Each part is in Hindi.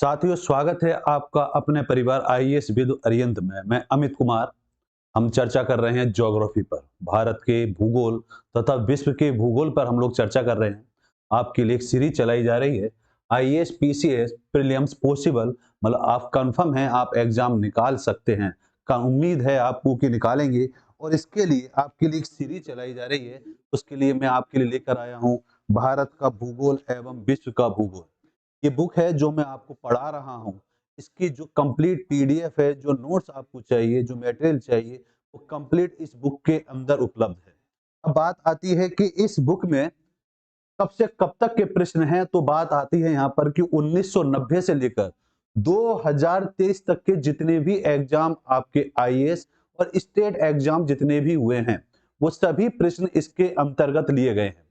साथियों, स्वागत है आपका अपने परिवार आईएएस विद अरियंत में। मैं अमित कुमार। हम चर्चा कर रहे हैं ज्योग्राफी पर। भारत के भूगोल तथा विश्व के भूगोल पर हम लोग चर्चा कर रहे हैं। आपके लिए एक सीरीज चलाई जा रही है, आईएएस पीसीएस प्रीलिम्स पॉसिबल। मतलब आप कंफर्म हैं, आप एग्जाम निकाल सकते हैं का उम्मीद है आपको कि निकालेंगे। और इसके लिए आपके लिए एक सीरीज चलाई जा रही है। उसके लिए मैं आपके लिए लेकर आया हूँ भारत का भूगोल एवं विश्व का भूगोल। ये बुक है जो मैं आपको पढ़ा रहा हूँ। इसकी जो कंप्लीट पीडीएफ है, जो नोट्स आपको चाहिए, जो मटेरियल चाहिए, वो कंप्लीट इस बुक के अंदर उपलब्ध है। अब बात आती है कि इस बुक में कब से कब तक के प्रश्न हैं, तो बात आती है यहाँ पर कि 1990 से लेकर 2023 तक के जितने भी एग्जाम आपके आईएएस और स्टेट एग्जाम जितने भी हुए हैं, वो सभी प्रश्न इसके अंतर्गत लिए गए हैं।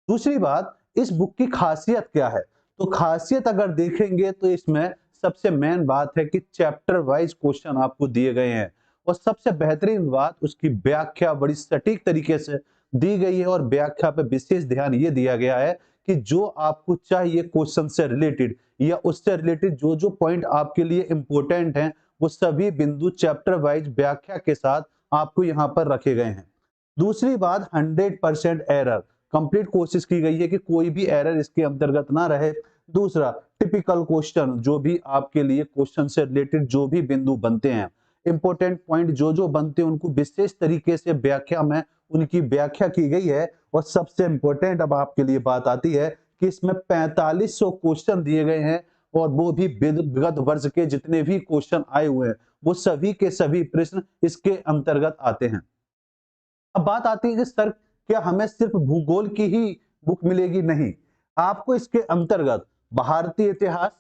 दूसरी बात, इस बुक की खासियत क्या है? तो खासियत अगर देखेंगे तो इसमें सबसे मेन बात है कि चैप्टर वाइज क्वेश्चन आपको दिए गए हैं। और सबसे बेहतरीन बात, उसकी व्याख्या बड़ी सटीक तरीके से दी गई है। और व्याख्या पे विशेष ध्यान ये दिया गया है कि जो आपको चाहिए क्वेश्चन से रिलेटेड या उससे रिलेटेड जो जो पॉइंट आपके लिए इंपॉर्टेंट हैं, वो सभी बिंदु चैप्टर वाइज व्याख्या के साथ आपको यहाँ पर रखे गए हैं। दूसरी बात, 100% एरर कंप्लीट कोशिश की गई है कि कोई भी एरर इसके अंतर्गत ना रहे। दूसरा, टिपिकल क्वेश्चन, जो भी आपके लिए क्वेश्चन से रिलेटेड जो भी बिंदु बनते हैं, इंपॉर्टेंट पॉइंट जो जो बनते हैं, उनको विशेष तरीके से व्याख्या में उनकी व्याख्या की गई है। और सबसे इंपॉर्टेंट अब आपके लिए बात आती है कि इसमें 4500 क्वेश्चन दिए गए हैं। और वो भी विगत वर्ष के जितने भी क्वेश्चन आए हुए हैं, वो सभी के सभी प्रश्न इसके अंतर्गत आते हैं। अब बात आती है कि सर, क्या हमें सिर्फ भूगोल की ही बुक मिलेगी? नहीं, आपको इसके अंतर्गत भारतीय इतिहास,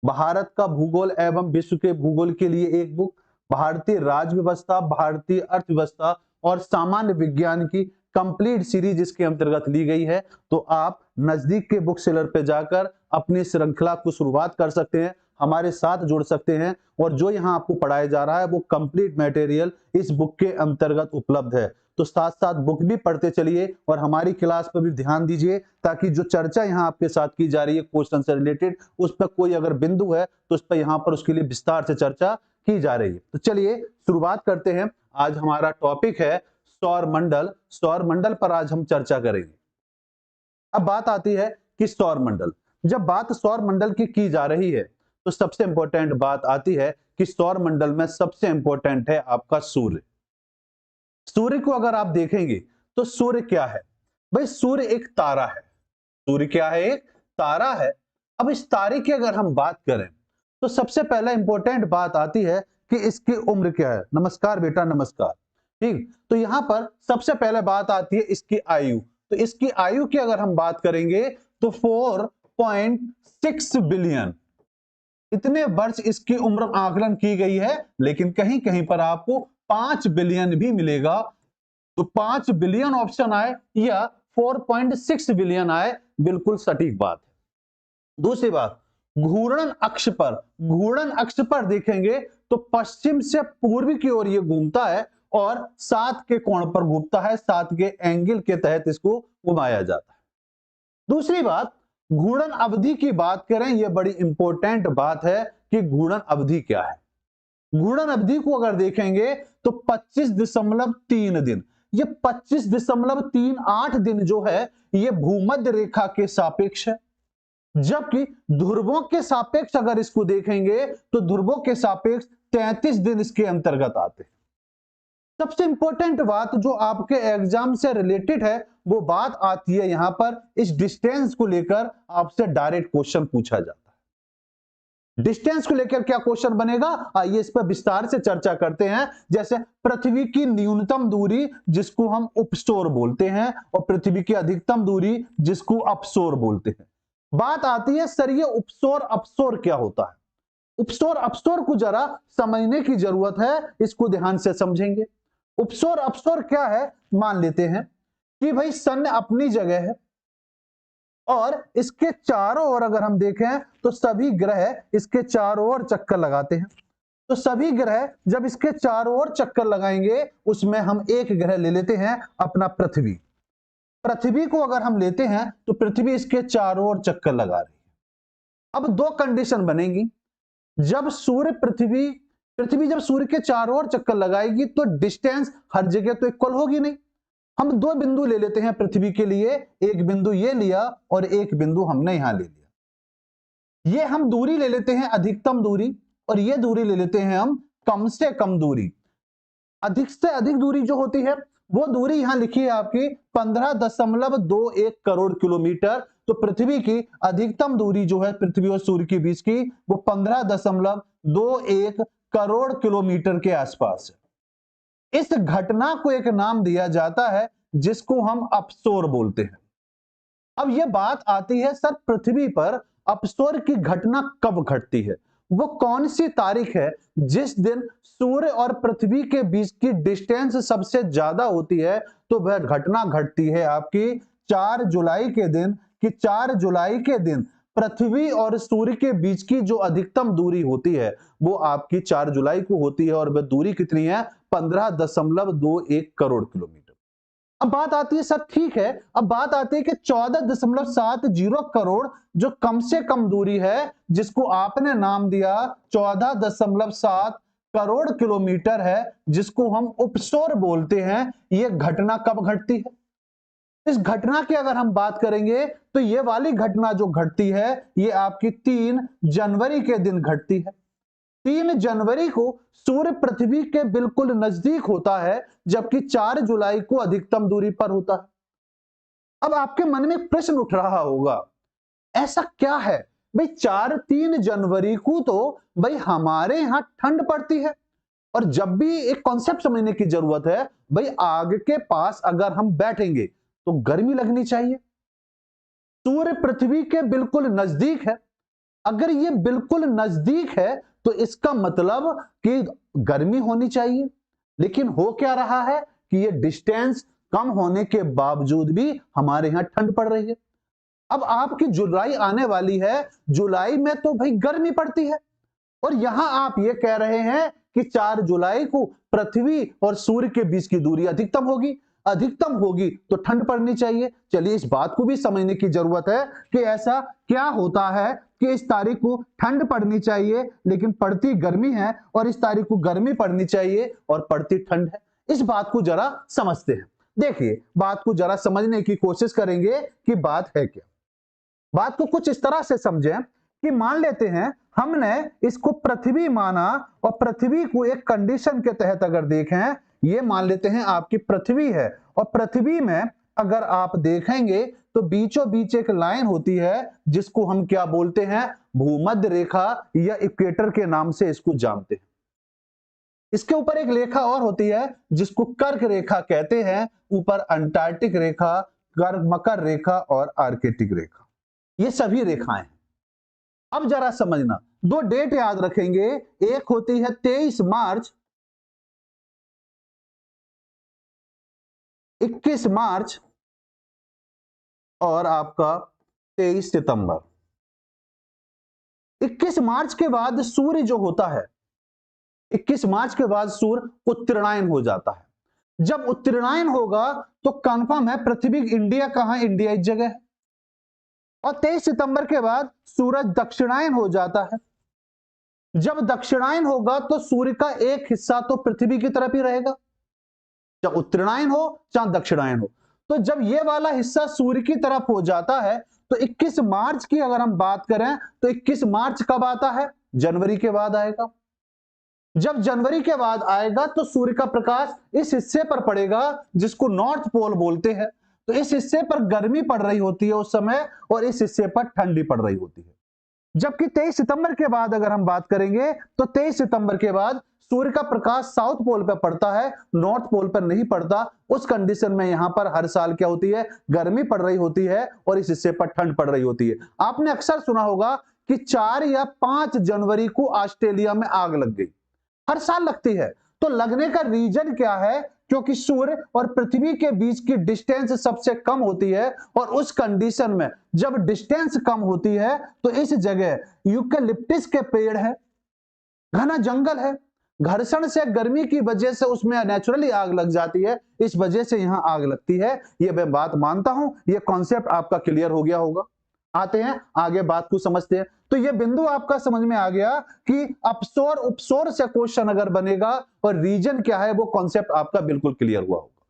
भारत का भूगोल एवं विश्व के भूगोल के लिए एक बुक, भारतीय राज्य व्यवस्था, भारतीय अर्थव्यवस्था और सामान्य विज्ञान की कंप्लीट सीरीज इसके अंतर्गत ली गई है। तो आप नजदीक के बुक सेलर पे जाकर अपनी श्रृंखला को शुरुआत कर सकते हैं, हमारे साथ जुड़ सकते हैं। और जो यहाँ आपको पढ़ाया जा रहा है वो कंप्लीट मटेरियल इस बुक के अंतर्गत उपलब्ध है। तो साथ साथ बुक भी पढ़ते चलिए और हमारी क्लास पर भी ध्यान दीजिए, ताकि जो चर्चा यहाँ आपके साथ की जा रही है क्वेश्चन से रिलेटेड, उस पर कोई अगर बिंदु है तो उस पर यहाँ पर उसके लिए विस्तार से चर्चा की जा रही है। तो चलिए शुरुआत करते हैं। आज हमारा टॉपिक है सौर मंडल। सौर मंडल पर आज हम चर्चा करेंगे। अब बात आती है कि सौर मंडल, जब बात सौर मंडल की जा रही है, तो सबसे इंपॉर्टेंट बात आती है कि सौर मंडल में सबसे इंपॉर्टेंट है आपका सूर्य। सूर्य को अगर आप देखेंगे तो सूर्य क्या है? भाई, सूर्य एक तारा है। सूर्य क्या है? एक तारा है। अब इस तारे की अगर हम बात करें तो सबसे पहला इंपॉर्टेंट बात आती है कि इसकी उम्र क्या है। नमस्कार बेटा, नमस्कार। ठीक, तो यहां पर सबसे पहले बात आती है इसकी आयु। तो इसकी आयु की अगर हम बात करेंगे तो 4.6 बिलियन, इतने वर्ष इसकी उम्र आकलन की गई है। लेकिन कहीं कहीं पर आपको 5 बिलियन भी मिलेगा। तो 5 बिलियन ऑप्शन आए या 4.6 बिलियन आए, बिल्कुल सटीक बात है। दूसरी बात, घूर्णन अक्ष पर देखेंगे तो पश्चिम से पूर्व की ओर ये घूमता है और 7 के कोण पर घूमता है। 7 के एंगल के तहत इसको घुमाया जाता है। दूसरी बात, घूर्णन अवधि की बात करें, यह बड़ी इंपॉर्टेंट बात है कि घूर्णन अवधि क्या है। घूर्णन अवधि को अगर देखेंगे तो 25.3 दिन। ये 25.38 दिन जो है, ये भूमध्य रेखा के सापेक्ष है। जबकि ध्रुवों के सापेक्ष अगर इसको देखेंगे तो ध्रुवों के सापेक्ष 33 दिन इसके अंतर्गत आते हैं। सबसे इंपॉर्टेंट बात जो आपके एग्जाम से रिलेटेड है, वो बात आती है यहां पर इस डिस्टेंस को लेकर आपसे डायरेक्ट क्वेश्चन पूछा जाता है। डिस्टेंस को लेकर क्या क्वेश्चन बनेगा, आइए इस पर विस्तार से चर्चा करते हैं। जैसे पृथ्वी की न्यूनतम दूरी जिसको हम उपस्तोर बोलते हैं, और पृथ्वी की अधिकतम दूरी जिसको अपसोर बोलते हैं। बात आती है सर, ये उपसोर अपसोर क्या होता है? उपसोर अपसोर को जरा समझने की जरूरत है, इसको ध्यान से समझेंगे। उपसोर अपसोर क्या है, मान लेते हैं कि भाई सन अपनी जगह है और इसके चारों ओर अगर हम देखें तो सभी ग्रह इसके चारों ओर चक्कर लगाते हैं। तो सभी ग्रह जब इसके चारों ओर चक्कर लगाएंगे, उसमें हम एक ग्रह ले लेते हैं अपना पृथ्वी। पृथ्वी को अगर हम लेते हैं तो पृथ्वी इसके चारों ओर चक्कर लगा रही है। अब दो कंडीशन बनेगी। जब पृथ्वी जब सूर्य के चारों ओर चक्कर लगाएगी तो डिस्टेंस हर जगह तो इक्वल होगी नहीं। हम दो बिंदु ले लेते हैं पृथ्वी के लिए, एक बिंदु ये लिया और एक बिंदु हमने यहां ले लिया। ये हम दूरी ले लेते हैं अधिकतम दूरी, और ये दूरी ले लेते हैं हम कम से कम दूरी। अधिक से अधिक दूरी जो होती है वो दूरी यहां लिखी है आपकी 15.21 करोड़ किलोमीटर। तो पृथ्वी की अधिकतम दूरी जो है पृथ्वी और सूर्य के बीच की वो 15.21 करोड़ किलोमीटर के आसपास है। इस घटना को एक नाम दिया जाता है जिसको हम अपसोर बोलते हैं। अब यह बात आती है सर, पृथ्वी पर अपसोर की घटना कब घटती है? वो कौन सी तारीख है जिस दिन सूर्य और पृथ्वी के बीच की डिस्टेंस सबसे ज्यादा होती है? तो वह घटना घटती है आपकी 4 जुलाई के दिन, कि 4 जुलाई के दिन पृथ्वी और सूर्य के बीच की जो अधिकतम दूरी होती है वो आपकी 4 जुलाई को होती है, और वह दूरी कितनी है? 15.21 करोड़ किलोमीटर। अब बात आती है सर, ठीक है, अब बात आती है कि 14.70 करोड़ जो कम से कम दूरी है जिसको आपने नाम दिया 14.7 करोड़ किलोमीटर है, जिसको हम उपसौर बोलते हैं, यह घटना कब घटती है? इस घटना की अगर हम बात करेंगे तो ये वाली घटना जो घटती है ये आपकी 3 जनवरी के दिन घटती है। 3 जनवरी को सूर्य पृथ्वी के बिल्कुल नजदीक होता है, जबकि 4 जुलाई को अधिकतम दूरी पर होता है। अब आपके मन में प्रश्न उठ रहा होगा, ऐसा क्या है भाई 3 जनवरी को तो भाई हमारे यहां ठंड पड़ती है, और जब भी एक कॉन्सेप्ट समझने की जरूरत है, भाई आग के पास अगर हम बैठेंगे तो गर्मी लगनी चाहिए। सूर्य पृथ्वी के बिल्कुल नजदीक है, अगर ये बिल्कुल नजदीक है तो इसका मतलब कि गर्मी होनी चाहिए। लेकिन हो क्या रहा है कि ये डिस्टेंस कम होने के बावजूद भी हमारे यहां ठंड पड़ रही है। अब आपकी जुलाई आने वाली है, जुलाई में तो भाई गर्मी पड़ती है, और यहां आप ये कह रहे हैं कि 4 जुलाई को पृथ्वी और सूर्य के बीच की दूरी अधिकतम होगी, अधिकतम होगी तो ठंड पड़नी चाहिए। चलिए इस बात को भी समझने की जरूरत है कि ऐसा क्या होता है कि इस तारीख को ठंड पड़नी चाहिए लेकिन पड़ती गर्मी है, और इस तारीख को गर्मी पड़नी चाहिए और पड़ती ठंड है। इस बात को जरा समझते हैं। देखिए बात को जरा समझने की कोशिश करेंगे कि बात है क्या। बात को कुछ इस तरह से समझें कि मान लेते हैं हमने इसको पृथ्वी माना, और पृथ्वी को एक कंडीशन के तहत अगर देखें, ये मान लेते हैं आपकी पृथ्वी है, और पृथ्वी में अगर आप देखेंगे तो बीचों बीच एक लाइन होती है जिसको हम क्या बोलते हैं? भूमध्य रेखा या इक्वेटर के नाम से इसको जानते हैं। इसके ऊपर एक रेखा और होती है जिसको कर्क रेखा कहते हैं, ऊपर अंटार्कटिक रेखा, मकर रेखा और आर्कटिक रेखा, ये सभी रेखाएं हैं। अब जरा समझना, दो डेट याद रखेंगे, एक होती है 23 मार्च, 21 मार्च और आपका 23 सितंबर। 21 मार्च के बाद सूर्य जो होता है, 21 मार्च के बाद सूर्य उत्तरायण हो जाता है। जब उत्तरायण होगा तो कंफर्म है पृथ्वी, इंडिया कहां? इंडिया इस जगह है। और 23 सितंबर के बाद सूरज दक्षिणायन हो जाता है। जब दक्षिणायन होगा तो सूर्य का एक हिस्सा तो पृथ्वी की तरफ ही रहेगा, चाहे उत्तरायण हो चाहे दक्षिणायन हो। तो जब ये वाला हिस्सा सूर्य की तरफ हो जाता है तो 21 मार्च की अगर हम बात करें तो 21 मार्च कब आता है? जनवरी के बाद आएगा। जब जनवरी के बाद आएगा तो सूर्य का प्रकाश इस हिस्से पर पड़ेगा जिसको नॉर्थ पोल बोलते हैं, तो इस हिस्से पर गर्मी पड़ रही होती है उस समय, और इस हिस्से पर ठंडी पड़ रही होती है। जबकि 23 सितंबर के बाद अगर हम बात करेंगे तो 23 सितंबर के बाद सूर्य का प्रकाश साउथ पोल पर पड़ता है, नॉर्थ पोल पर नहीं पड़ता। उस कंडीशन में यहां पर हर साल क्या होती है? गर्मी पड़ रही होती है और इस हिस्से पर ठंड पड़ रही होती है। आपने अक्सर सुना होगा कि 4 या 5 जनवरी को ऑस्ट्रेलिया में आग लग गई, हर साल लगती है। तो लगने का रीजन क्या है? क्योंकि सूर्य और पृथ्वी के बीच की डिस्टेंस सबसे कम होती है, और उस कंडीशन में जब डिस्टेंस कम होती है तो इस जगह यूकेलिप्टस के पेड़ है, घना जंगल है, घर्षण से गर्मी की वजह से उसमें नेचुरली आग लग जाती है, इस वजह से यहां आग लगती है। यह मैं बात मानता हूं, यह कॉन्सेप्ट आपका क्लियर हो गया होगा। आते हैं आगे, बात को समझते हैं। तो ये बिंदु आपका समझ में आ गया कि अपसोर उपसोर से क्वेश्चन अगर बनेगा और रीजन क्या है वो कॉन्सेप्ट आपका बिल्कुल क्लियर हुआ होगा।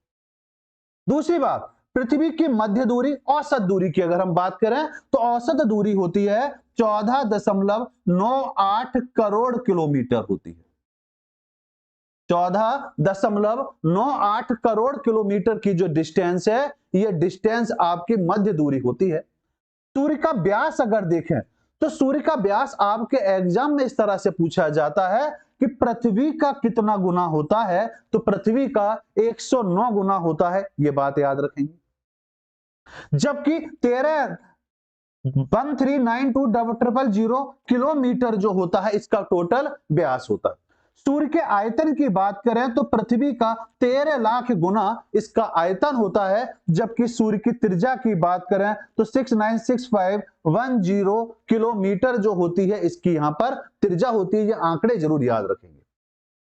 दूसरी बात, पृथ्वी की मध्य दूरी, औसत दूरी की अगर हम बात करें तो औसत दूरी होती है 14.98 करोड़ किलोमीटर होती है। 14.98 करोड़ किलोमीटर की जो डिस्टेंस है, ये डिस्टेंस आपकी मध्य दूरी होती है। सूर्य का व्यास अगर देखें तो सूर्य का व्यास आपके एग्जाम में इस तरह से पूछा जाता है कि पृथ्वी का कितना गुना होता है, तो पृथ्वी का 109 गुना होता है, ये बात याद रखेंगे। जबकि 139200 किलोमीटर जो होता है इसका टोटल व्यास होता है। सूर्य के आयतन की बात करें तो पृथ्वी का 13 लाख गुना इसका आयतन होता है, जबकि सूर्य की त्रिज्या की बात करें तो 696510 किलोमीटर जो होती है इसकी यहां पर त्रिज्या होती है। ये आंकड़े जरूर याद रखेंगे।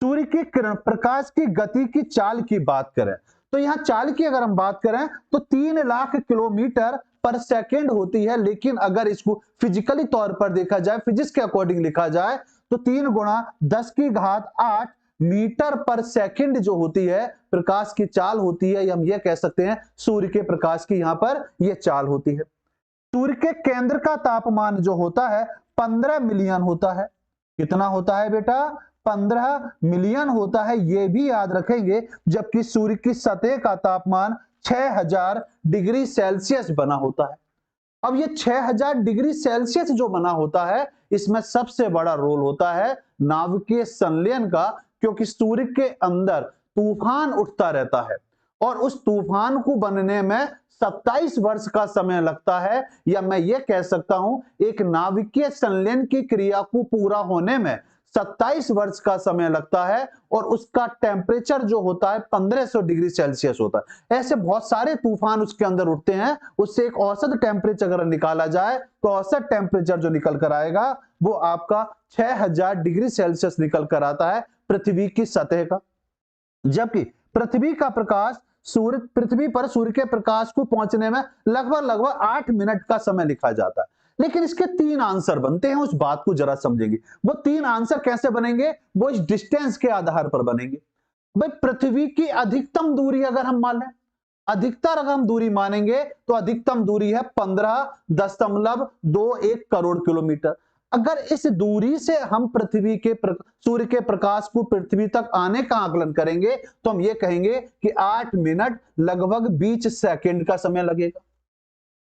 सूर्य की किरण प्रकाश की गति की चाल की बात करें तो यहां चाल की अगर हम बात करें तो 3 लाख किलोमीटर पर सेकेंड होती है, लेकिन अगर इसको फिजिकली तौर पर देखा जाए, फिजिक्स के अकॉर्डिंग लिखा जाए तो 3 गुणा 10⁸ मीटर पर सेकंड जो होती है प्रकाश की चाल होती है। हम ये कह सकते हैं सूर्य के प्रकाश की यहां पर यह चाल होती है। सूर्य के केंद्र का तापमान जो होता है 15 मिलियन होता है। कितना होता है बेटा? 15 मिलियन होता है, यह भी याद रखेंगे। जबकि सूर्य की सतह का तापमान 6000 डिग्री सेल्सियस बना होता है। अब ये 6000 डिग्री सेल्सियस जो बना होता है इसमें सबसे बड़ा रोल होता है नाभिकीय संलयन का, क्योंकि सूर्य के अंदर तूफान उठता रहता है और उस तूफान को बनने में 27 वर्ष का समय लगता है, या मैं ये कह सकता हूं एक नाभिकीय संलयन की क्रिया को पूरा होने में 27 वर्ष का समय लगता है, और उसका टेम्परेचर जो होता है 1500 डिग्री सेल्सियस होता है। ऐसे बहुत सारे तूफान उसके अंदर उठते हैं, उससे एक औसत टेम्परेचर अगर निकाला जाए तो औसत टेम्परेचर जो निकल कर आएगा वो आपका 6000 डिग्री सेल्सियस निकल कर आता है पृथ्वी की सतह का। जबकि पृथ्वी का प्रकाश पृथ्वी पर सूर्य के प्रकाश को पहुंचने में लगभग 8 मिनट का समय लिखा जाता है। लेकिन इसके 3 आंसर बनते हैं, उस बात को जरा समझेंगे। वो 3 आंसर कैसे बनेंगे? वो इस डिस्टेंस के आधार पर बनेंगे। भाई पृथ्वी की अधिकतम दूरी अगर हम मान लें, अधिकतर अगर हम दूरी मानेंगे तो अधिकतम दूरी है 15.21 करोड़ किलोमीटर। अगर इस दूरी से हम सूर्य के प्रकाश को पृथ्वी तक आने का आकलन करेंगे तो हम ये कहेंगे कि 8 मिनट लगभग 20 सेकंड का समय लगेगा।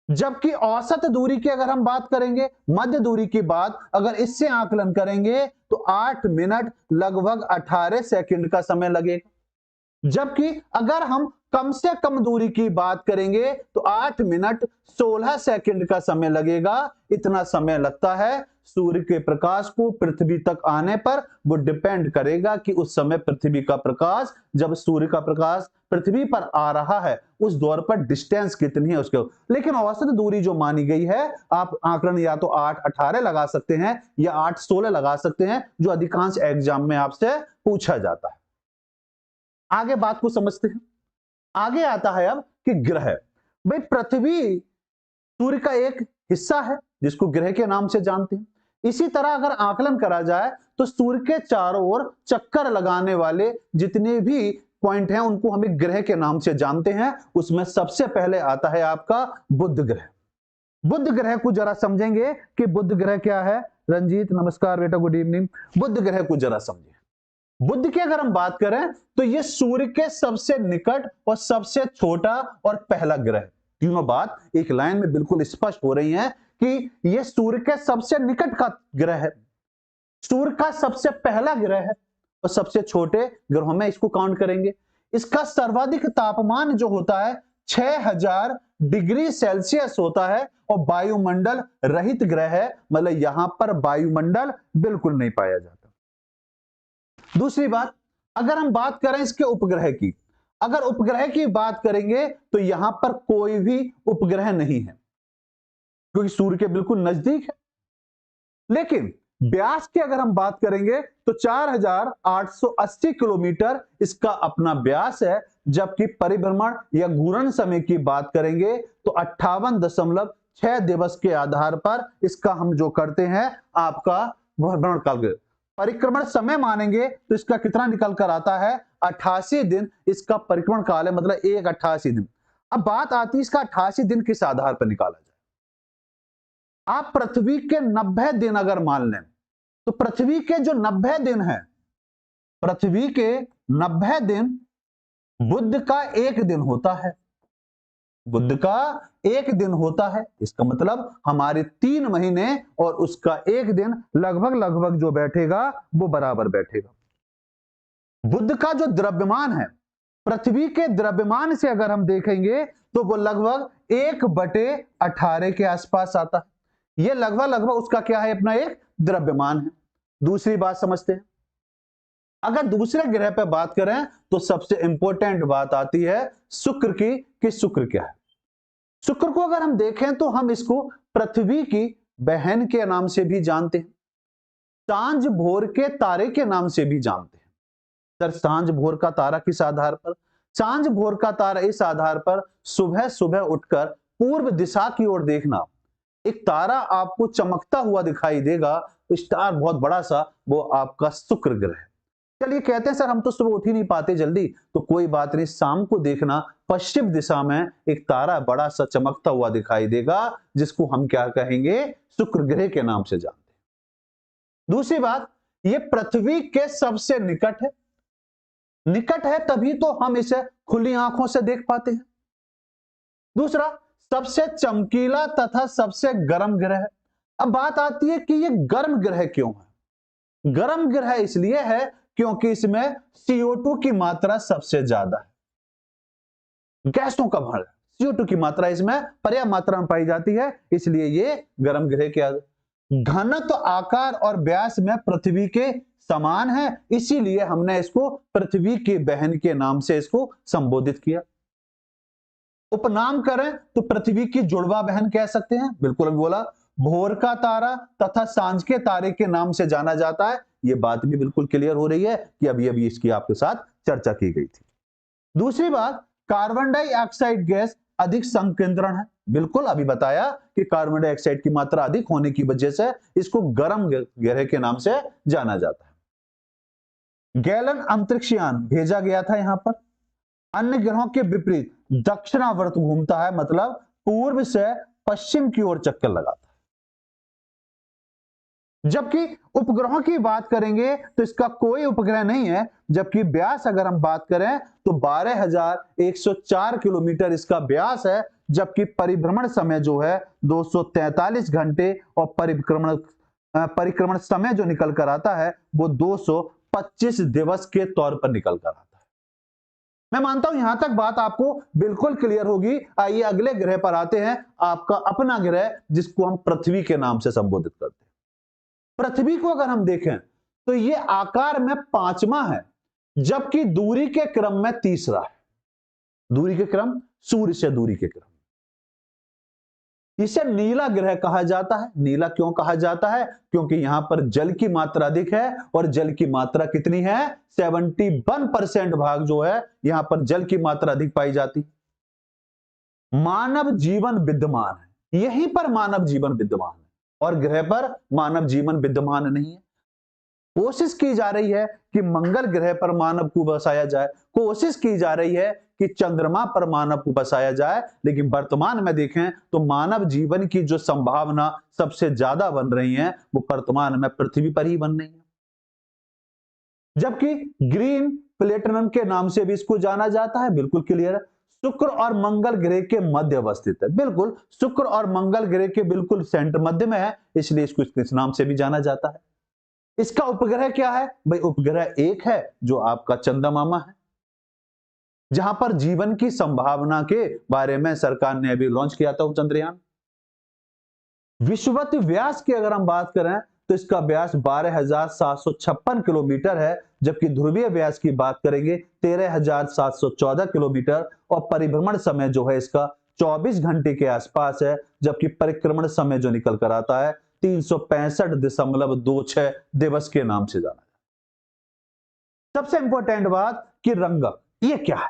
जबकि औसत दूरी की अगर हम बात करेंगे, मध्य दूरी की बात अगर इससे आकलन करेंगे तो 8 मिनट लगभग 18 सेकंड का समय लगेगा। जबकि अगर हम कम से कम दूरी की बात करेंगे तो 8 मिनट 16 सेकंड का समय लगेगा। इतना समय लगता है सूर्य के प्रकाश को पृथ्वी तक आने पर। वो डिपेंड करेगा कि उस समय पृथ्वी का प्रकाश, जब सूर्य का प्रकाश पृथ्वी पर आ रहा है उस दौर पर डिस्टेंस कितनी है उसके। लेकिन औसत दूरी जो मानी गई है, आप आंकड़न या तो 8-18 लगा सकते हैं या 8-16 लगा सकते हैं, जो अधिकांश एग्जाम में आपसे पूछा जाता है। आगे बात को समझते हैं। आगे आता है अब कि ग्रह। भाई पृथ्वी सूर्य का एक हिस्सा है जिसको ग्रह के नाम से जानते हैं। इसी तरह अगर आकलन करा जाए तो सूर्य के चारों ओर चक्कर लगाने वाले जितने भी पॉइंट हैं उनको हम एक ग्रह के नाम से जानते हैं। उसमें सबसे पहले आता है आपका बुध ग्रह। बुध ग्रह को जरा समझेंगे कि बुध ग्रह क्या है। रंजीत नमस्कार बेटा, गुड इवनिंग। बुध ग्रह को जरा समझें। बुध की अगर हम बात करें तो यह सूर्य के सबसे निकट और सबसे छोटा और पहला ग्रह। तीनों बात एक लाइन में बिल्कुल स्पष्ट हो रही है कि यह सूर्य के सबसे निकट का ग्रह है, सूर्य का सबसे पहला ग्रह है, और सबसे छोटे ग्रहों में इसको काउंट करेंगे। इसका सर्वाधिक तापमान जो होता है 6000 डिग्री सेल्सियस होता है, और वायुमंडल रहित ग्रह है, मतलब यहां पर वायुमंडल बिल्कुल नहीं पाया जाता। दूसरी बात, अगर हम बात करें इसके उपग्रह की, अगर उपग्रह की बात करेंगे तो यहां पर कोई भी उपग्रह नहीं है क्योंकि सूर्य के बिल्कुल नजदीक है। लेकिन व्यास की अगर हम बात करेंगे तो 4880 किलोमीटर इसका अपना व्यास है। जबकि परिभ्रमण या घूर्णन समय की बात करेंगे तो 58 6 दिवस के आधार पर इसका हम जो करते हैं आपका भ्रमण काल। परिक्रमण समय मानेंगे तो इसका कितना निकल कर आता है 88 दिन इसका परिक्रमण काल है, मतलब 88 दिन। अब बात आती है इसका 88 दिन किस आधार पर निकाला जाए। आप पृथ्वी के 90 दिन अगर मान लें तो पृथ्वी के जो 90 दिन है, पृथ्वी के 90 दिन बुध का एक दिन होता है, बुध का एक दिन होता है। इसका मतलब हमारे 3 महीने और उसका एक दिन लगभग लगभग जो बैठेगा वो बराबर बैठेगा। बुध का जो द्रव्यमान है पृथ्वी के द्रव्यमान से अगर हम देखेंगे तो वो लगभग 1/18 के आसपास आता है। ये लगभग लगभग उसका क्या है अपना एक द्रव्यमान है। दूसरी बात समझते हैं, अगर दूसरे ग्रह पर बात करें तो सबसे इंपॉर्टेंट बात आती है शुक्र की, कि शुक्र क्या है। शुक्र को अगर हम देखें तो हम इसको पृथ्वी की बहन के नाम से भी जानते हैं, सांझ भोर के तारे के नाम से भी जानते हैं। सर सांझ भोर का तारा किस आधार पर? सांझ भोर का तारा इस आधार पर सुबह सुबह उठकर पूर्व दिशा की ओर देखना, एक तारा आपको चमकता हुआ दिखाई देगा, स्टार बहुत बड़ा सा, वो आपका शुक्र ग्रह है। चलिए कहते हैं सर हम तो सुबह उठ ही नहीं पाते जल्दी, तो कोई बात नहीं, शाम को देखना पश्चिम दिशा में एक तारा बड़ा सा चमकता हुआ दिखाई देगा, जिसको हम क्या कहेंगे शुक्र ग्रह के नाम से जानते हैं। दूसरी बात, ये पृथ्वी के सबसे निकट है, निकट है तभी तो हम इसे खुली आंखों से देख पाते हैं। दूसरा, सबसे चमकीला तथा सबसे गर्म ग्रह है। अब बात आती है कि ये गर्म ग्रह क्यों है? गर्म ग्रह इसलिए है क्योंकि इसमें CO2 की मात्रा सबसे ज्यादा है, गैसों का भर है, CO2 की मात्रा इसमें पर्याप्त मात्रा में पाई जाती है, इसलिए ये गर्म ग्रह के घनत्व, आकार और व्यास में पृथ्वी के समान है, इसीलिए हमने इसको पृथ्वी की बहन के नाम से इसको संबोधित किया। उपनाम करें तो पृथ्वी की जुड़वा बहन कह सकते हैं, बिल्कुल अभी बोला। भोर का तारा तथा सांझ के तारे के नाम से जाना जाता है, यह बात भी बिल्कुल क्लियर हो रही है कि अभी अभी इसकी आपके साथ चर्चा की गई थी। दूसरी बात, कार्बन डाइऑक्साइड गैस अधिक संकेंद्रण है, बिल्कुल अभी बताया कि कार्बन डाइऑक्साइड की मात्रा अधिक होने की वजह से इसको गर्म ग्रह के नाम से जाना जाता है। गैलन अंतरिक्ष यान भेजा गया था यहां पर, अन्य ग्रहों के विपरीत दक्षिणावर्त घूमता है, मतलब पूर्व से पश्चिम की ओर चक्कर लगाता है। जबकि उपग्रहों की बात करेंगे तो इसका कोई उपग्रह नहीं है, जबकि व्यास अगर हम बात करें तो 12,104 किलोमीटर इसका व्यास है, जबकि परिभ्रमण समय जो है 243 घंटे और परिक्रमण समय जो निकल कर आता है वो 225 दिवस के तौर पर निकल कर आता है। मैं मानता हूं यहां तक बात आपको बिल्कुल क्लियर होगी। आइए अगले ग्रह पर आते हैं, आपका अपना ग्रह जिसको हम पृथ्वी के नाम से संबोधित करते हैं। पृथ्वी को अगर हम देखें तो यह आकार में 5वां है, जबकि दूरी के क्रम में 3रा है। दूरी के क्रम, सूर्य से दूरी के क्रम। इसे नीला ग्रह कहा जाता है। नीला क्यों कहा जाता है? क्योंकि यहां पर जल की मात्रा अधिक है, और जल की मात्रा कितनी है? 71% भाग जो है यहां पर जल की मात्रा अधिक पाई जाती। मानव जीवन विद्यमान है, यहीं पर मानव जीवन विद्यमान है, और ग्रह पर मानव जीवन विद्यमान नहीं है। कोशिश की जा रही है कि मंगल ग्रह पर मानव को बसाया जाए, कोशिश की जा रही है कि चंद्रमा पर मानव को बसाया जाए, लेकिन वर्तमान में देखें तो मानव जीवन की जो संभावना सबसे ज्यादा बन रही है वो वर्तमान में पृथ्वी पर ही बन रही है। जबकि ग्रीन प्लेटिनम के नाम से भी इसको जाना जाता है, बिल्कुल क्लियर है। शुक्र और मंगल ग्रह के मध्य अवस्थित है, बिल्कुल शुक्र और मंगल ग्रह के बिल्कुल सेंटर मध्य में है, इसलिए इसको इस नाम से भी जाना जाता है। इसका उपग्रह क्या है भाई? उपग्रह एक है जो आपका चंद्रमा है, जहां पर जीवन की संभावना के बारे में सरकार ने अभी लॉन्च किया था चंद्रयान। विषुवत व्यास की अगर हम बात करें तो इसका व्यास 12,756 किलोमीटर है, जबकि ध्रुवीय व्यास की बात करेंगे 13,714 किलोमीटर, और परिभ्रमण समय जो है इसका 24 घंटे के आसपास है, जबकि परिक्रमण समय जो निकल कर आता है 365.26 दिवस के नाम से जाना जाता है। सबसे इंपॉर्टेंट बात कि रंगक, ये क्या है?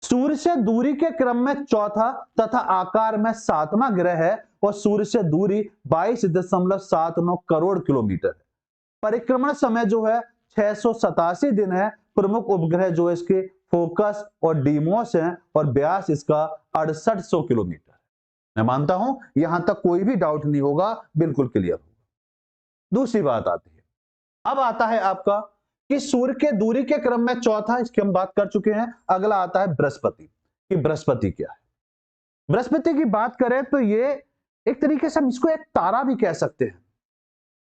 सूर्य से दूरी के क्रम में चौथा तथा आकार में सातवां ग्रह है और सूर्य से दूरी 22.79 करोड़ किलोमीटर है। परिक्रमण समय जो है 687 दिन है। प्रमुख उपग्रह जो है इसके फोकस और डीमोस हैं और व्यास इसका 6800 किलोमीटर है। मैं मानता हूं यहां तक कोई भी डाउट नहीं होगा, बिल्कुल क्लियर होगा। दूसरी बात आती है, अब आता है आपका कि सूर्य के दूरी के क्रम में चौथा, इसकी हम बात कर चुके हैं। अगला आता है बृहस्पति, कि बृहस्पति क्या है। बृहस्पति की बात करें तो ये एक तरीके से हम इसको एक तारा भी कह सकते हैं,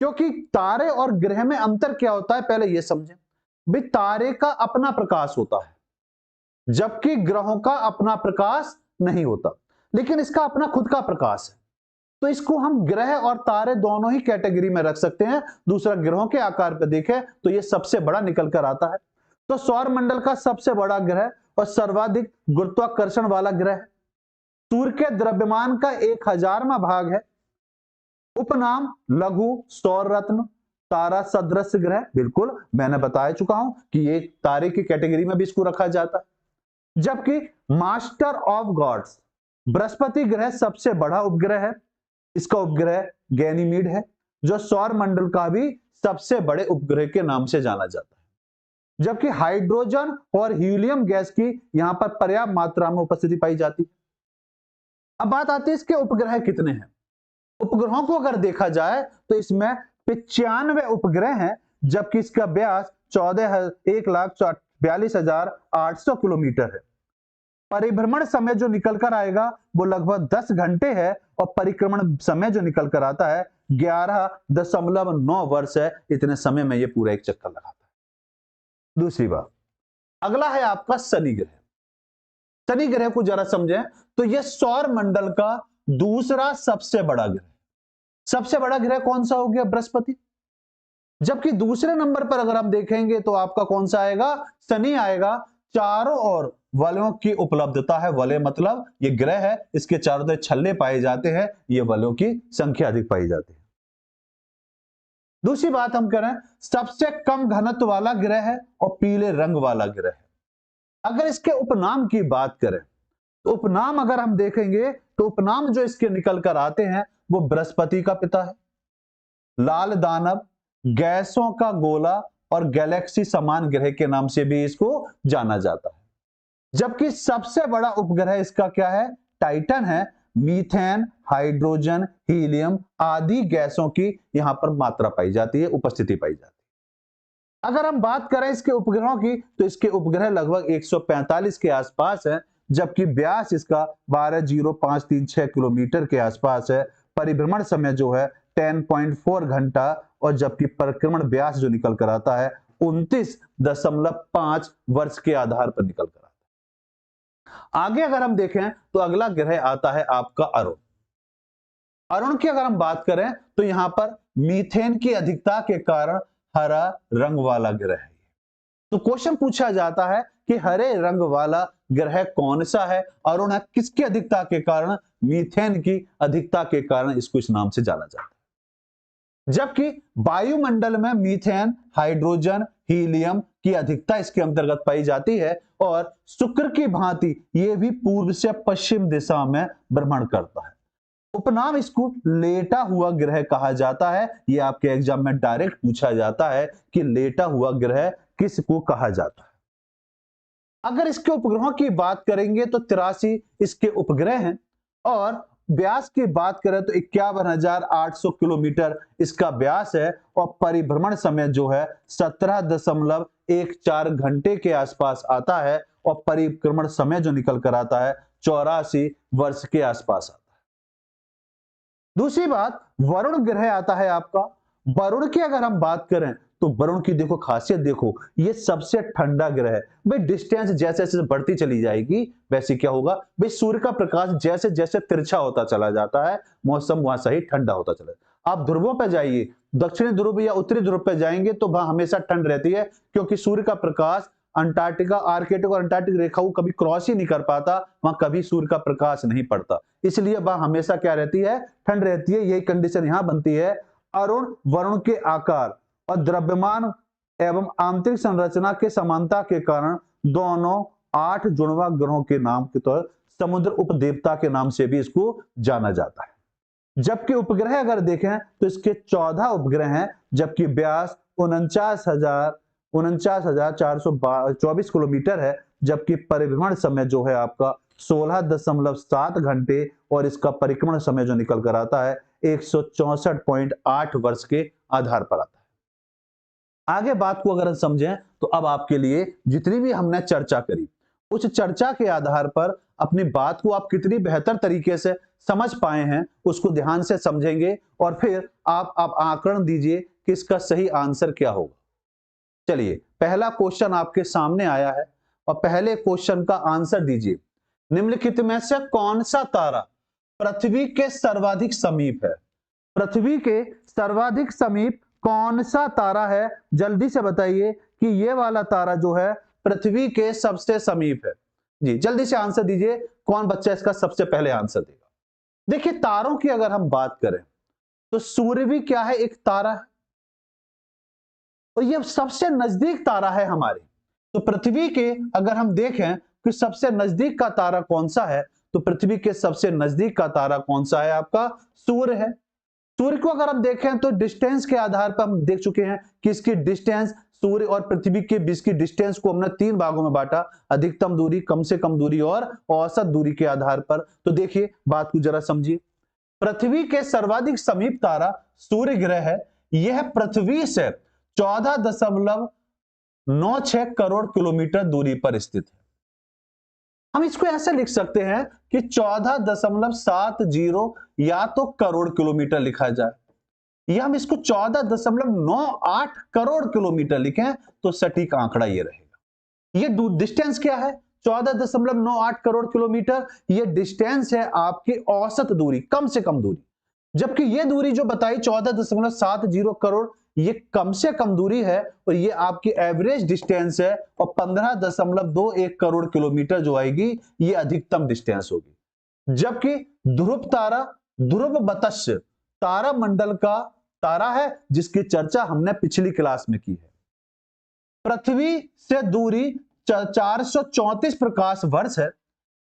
क्योंकि तारे और ग्रह में अंतर क्या होता है पहले यह समझें। भाई तारे का अपना प्रकाश होता है, जबकि ग्रहों का अपना प्रकाश नहीं होता, लेकिन इसका अपना खुद का प्रकाश है। तो इसको हम ग्रह और तारे दोनों ही कैटेगरी में रख सकते हैं। दूसरा, ग्रहों के आकार पर देखें तो ये सबसे बड़ा निकल कर आता है। तो सौर मंडल का सबसे बड़ा ग्रह और सर्वाधिक गुरुत्वाकर्षण वाला ग्रह, सूर्य के द्रव्यमान का 1000वां भाग है। उपनाम लघु सौर रत्न, तारा सदृश ग्रह, बिल्कुल मैंने बता चुका हूं कि ये तारे की कैटेगरी में भी इसको रखा जाता है। जबकि मास्टर ऑफ गॉड्स, बृहस्पति ग्रह सबसे बड़ा उपग्रह है। इसका उपग्रह गैनीमीड है, जो सौर मंडल का भी सबसे बड़े उपग्रह के नाम से जाना जाता है। जबकि हाइड्रोजन और हीलियम गैस की यहां पर पर्याप्त मात्रा में उपस्थिति पाई जाती है। अब बात आती है इसके उपग्रह कितने हैं। उपग्रहों को अगर देखा जाए तो इसमें 95 उपग्रह हैं, जबकि इसका व्यास 1,42,800 किलोमीटर है। परिभ्रमण समय जो निकल कर आएगा वो लगभग 10 घंटे है और परिक्रमण समय जो निकल कर आता है 11.9 वर्ष है। इतने समय में ये पूरा एक चक्कर लगाता है। दूसरी बात, अगला है आपका शनि ग्रह। शनि ग्रह को जरा समझें तो यह सौर मंडल का दूसरा सबसे बड़ा ग्रह। सबसे बड़ा ग्रह कौन सा हो गया? बृहस्पति। जबकि दूसरे नंबर पर अगर हम देखेंगे तो आपका कौन सा आएगा? शनि आएगा। चारों ओर वलयों की उपलब्धता है। वलय मतलब ये ग्रह है, इसके चारों तरफ छल्ले पाए जाते हैं, ये वलयों की संख्या अधिक पाई जाती है। दूसरी बात हम करें, सबसे कम घनत्व वाला ग्रह है और पीले रंग वाला ग्रह है। अगर इसके उपनाम की बात करें तो उपनाम अगर हम देखेंगे तो उपनाम जो इसके निकल कर आते हैं वो बृहस्पति का पिता है, लाल दानव, गैसों का गोला और गैलेक्सी समान ग्रह के नाम से भी इसको जाना जाता है। जबकि सबसे बड़ा उपग्रह इसका क्या है? टाइटन है। मीथेन, हाइड्रोजन, हीलियम आदि गैसों की यहां पर मात्रा पाई जाती है, उपस्थिति पाई जाती है। अगर हम बात करें इसके उपग्रहों की तो इसके उपग्रह लगभग 145 के आसपास है, जबकि व्यास इसका 12,0536 किलोमीटर के आसपास है। परिभ्रमण समय जो है 10.4 घंटा और जबकि परिक्रमण व्यास जो निकल कर आता है 29.5 वर्ष के आधार पर निकल कर आता है। आगे अगर हम देखें तो अगला ग्रह आता है आपका अरुण। अरुण की अगर हम बात करें तो यहां पर मीथेन की अधिकता के कारण हरा रंग वाला ग्रह है। तो क्वेश्चन पूछा जाता है कि हरे रंग वाला ग्रह कौन सा है? अरुण है। किसकी अधिकता के कारण? मीथेन की अधिकता के कारण इसको इस नाम से जाना जाता है। जबकि वायुमंडल में मीथेन, हाइड्रोजन, हीलियम की अधिकता इसके अंतर्गत पाई जाती है और शुक्र की भांति यह भी पूर्व से पश्चिम दिशा में भ्रमण करता है। उपनाम इसको लेटा हुआ ग्रह कहा जाता है। यह आपके एग्जाम में डायरेक्ट पूछा जाता है कि लेटा हुआ ग्रह किसको कहा जाता है। अगर इसके उपग्रहों की बात करेंगे तो 83 इसके उपग्रह हैं और व्यास की बात करें तो 51,800 किलोमीटर इसका व्यास है और परिभ्रमण समय जो है 17.14 घंटे के आसपास आता है और परिक्रमण समय जो निकल कर आता है 84 वर्ष के आसपास आता है। दूसरी बात, वरुण ग्रह आता है आपका। वरुण की अगर हम बात करें तो वरुण की देखो खासियत देखो, ये सबसे ठंडा ग्रह है। भाई डिस्टेंस जैसे जैसे बढ़ती चली जाएगी वैसे क्या होगा? भाई सूर्य का प्रकाश जैसे जैसे तिरछा होता चला जाता है, मौसम वहां से ही ठंडा होता चला जाता है। आप ध्रुवों पर जाइए, दक्षिणी ध्रुव या उत्तरी ध्रुव पर जाएंगे तो वहां हमेशा ठंड रहती है, क्योंकि सूर्य का प्रकाश अंटार्कटिका, आर्कटिक और अंटार्कटिक रेखा को कभी क्रॉस ही नहीं कर पाता, वहां कभी सूर्य का प्रकाश नहीं पड़ता, इसलिए वहां हमेशा क्या रहती है? ठंड रहती है। यही कंडीशन यहां बनती है। अरुण वरुण के आकार और द्रव्यमान एवं आंतरिक संरचना के समानता के कारण दोनों 8 जुड़वा ग्रहों के नाम के तौर समुद्र उपदेवता के नाम से भी इसको जाना जाता है। जबकि उपग्रह अगर देखें तो इसके 14 उपग्रह हैं, जबकि व्यास 49,424 किलोमीटर है, जबकि परिभ्रमण समय जो है आपका 16.7 घंटे और इसका परिक्रमण समय जो निकल कर आता है 164.8 वर्ष के आधार पर आता है। आगे बात को अगर हम समझें तो अब आपके लिए जितनी भी हमने चर्चा करी उस चर्चा के आधार पर अपनी बात को आप कितनी बेहतर तरीके से समझ पाए हैं उसको ध्यान से समझेंगे और फिर आप आकलन दीजिए कि इसका सही आंसर क्या होगा। चलिए पहला क्वेश्चन आपके सामने आया है और पहले क्वेश्चन का आंसर दीजिए। निम्नलिखित में से कौन सा तारा पृथ्वी के सर्वाधिक समीप है? पृथ्वी के सर्वाधिक समीप कौन सा तारा है? जल्दी से बताइए कि ये वाला तारा जो है पृथ्वी के सबसे समीप है। जी जल्दी से आंसर दीजिए, कौन बच्चा इसका सबसे पहले आंसर देगा? देखिए तारों की अगर हम बात करें तो सूर्य भी क्या है, एक तारा है और ये सबसे नजदीक तारा है हमारे। तो पृथ्वी के अगर हम देखें कि सबसे नजदीक का तारा कौन सा है तो पृथ्वी के सबसे नजदीक का तारा कौन सा है? आपका सूर्य है। सूर्य को अगर हम देखें तो डिस्टेंस के आधार पर हम देख चुके हैं कि इसकी डिस्टेंस सूर्य और पृथ्वी के बीच की डिस्टेंस को हमने 3 भागों में बांटा, अधिकतम दूरी, कम से कम दूरी और औसत दूरी के आधार पर। तो देखिए बात को जरा समझिए, पृथ्वी के सर्वाधिक समीप तारा सूर्य ग्रह है। यह पृथ्वी से 14.96 करोड़ किलोमीटर दूरी पर स्थित है। हम इसको ऐसे लिख सकते हैं कि 14.70 या तो करोड़ किलोमीटर लिखा जाए या हम इसको 14.98 करोड़ किलोमीटर लिखें तो सटीक आंकड़ा ये रहेगा। ये डिस्टेंस क्या है? 14.98 करोड़ किलोमीटर। ये डिस्टेंस है आपकी औसत दूरी, कम से कम दूरी। जबकि ये दूरी जो बताई 14.70 करोड़, ये कम से कम दूरी है और ये आपकी एवरेज डिस्टेंस है और 15.21 करोड़ किलोमीटर जो आएगी ये अधिकतम डिस्टेंस होगी। जबकि ध्रुव तारा, ध्रुव मत्स्य तारा मंडल का तारा है जिसकी चर्चा हमने पिछली क्लास में की है। पृथ्वी से दूरी 434 प्रकाश वर्ष है।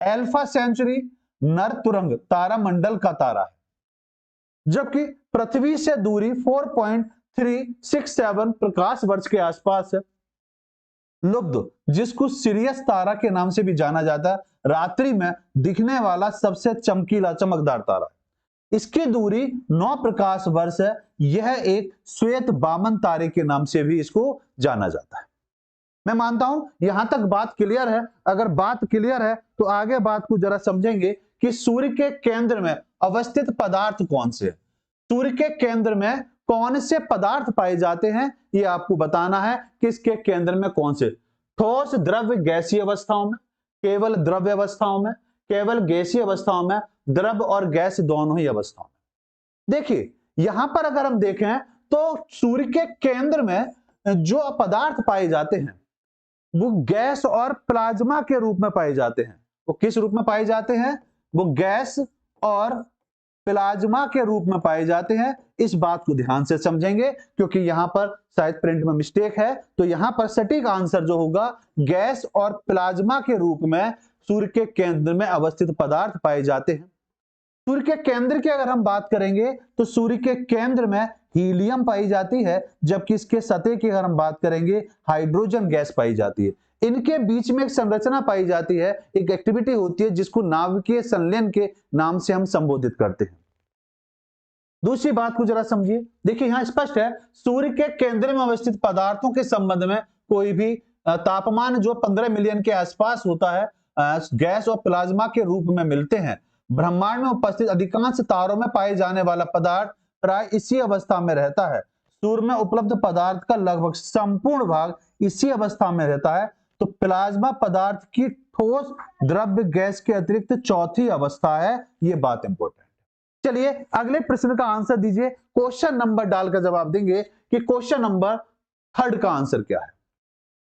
एल्फा सेंचुरी नर तुरंग तारा मंडल का तारा है, जबकि पृथ्वी से दूरी 4.367 प्रकाश वर्ष के आसपास है। लुब्ध, जिसको सिरियस तारा के नाम से भी जाना जाता है, रात्रि में दिखने वाला सबसे चमकीला चमकदार तारा है। इसकी दूरी 9 प्रकाश वर्ष है। यह एक श्वेत बामन तारे के नाम से भी इसको जाना जाता है। मैं मानता हूं यहां तक बात क्लियर है। अगर बात क्लियर है तो आगे बात को जरा समझेंगे कि सूर्य के केंद्र में अवस्थित पदार्थ कौन से हैं। सूर्य के केंद्र में कौन से पदार्थ पाए जाते हैं ये आपको बताना है कि इसके केंद्र में कौन से। ठोस, द्रव्य, गैसीय अवस्थाओं में, केवल द्रव्य अवस्थाओं में, केवल गैसीय अवस्थाओं में, द्रव और गैस दोनों ही अवस्थाओं में। देखिए यहां पर अगर हम देखें तो सूर्य के केंद्र में जो पदार्थ पाए जाते हैं वो गैस और प्लाज्मा के रूप में पाए जाते हैं। वो किस रूप में पाए जाते हैं? वो गैस और प्लाज्मा के रूप में पाए जाते हैं। इस बात को ध्यान से समझेंगे क्योंकि यहां पर शायद प्रिंट में मिस्टेक है। तो यहां पर सटीक आंसर जो होगा गैस और प्लाज्मा के रूप में सूर्य के केंद्र में अवस्थित पदार्थ पाए जाते हैं। सूर्य के केंद्र की अगर हम बात करेंगे तो सूर्य के केंद्र में हीलियम पाई जाती है, जबकि इसके सतह की अगर हम बात करेंगे हाइड्रोजन गैस पाई जाती है। इनके बीच में एक संरचना पाई जाती है, एक एक्टिविटी होती है जिसको नाभिकीय संलयन के नाम से हम संबोधित करते हैं। दूसरी बात को जरा समझिए, देखिए यहां स्पष्ट है सूर्य के केंद्र में अवस्थित पदार्थों के संबंध में कोई भी तापमान जो 15 मिलियन के आसपास होता है गैस और प्लाज्मा के रूप में मिलते हैं। ब्रह्मांड में उपस्थित अधिकांश तारों में पाए जाने वाला पदार्थ प्राय इसी अवस्था में रहता है। सूर्य में उपलब्ध पदार्थ का लगभग संपूर्ण भाग इसी अवस्था में रहता है। तो प्लाज्मा पदार्थ की ठोस, द्रव्य, गैस के अतिरिक्त चौथी अवस्था है। ये बात इंपॉर्टेंट है। चलिए अगले प्रश्न का आंसर दीजिए। क्वेश्चन नंबर डालकर जवाब देंगे कि क्वेश्चन नंबर 3 का आंसर क्या है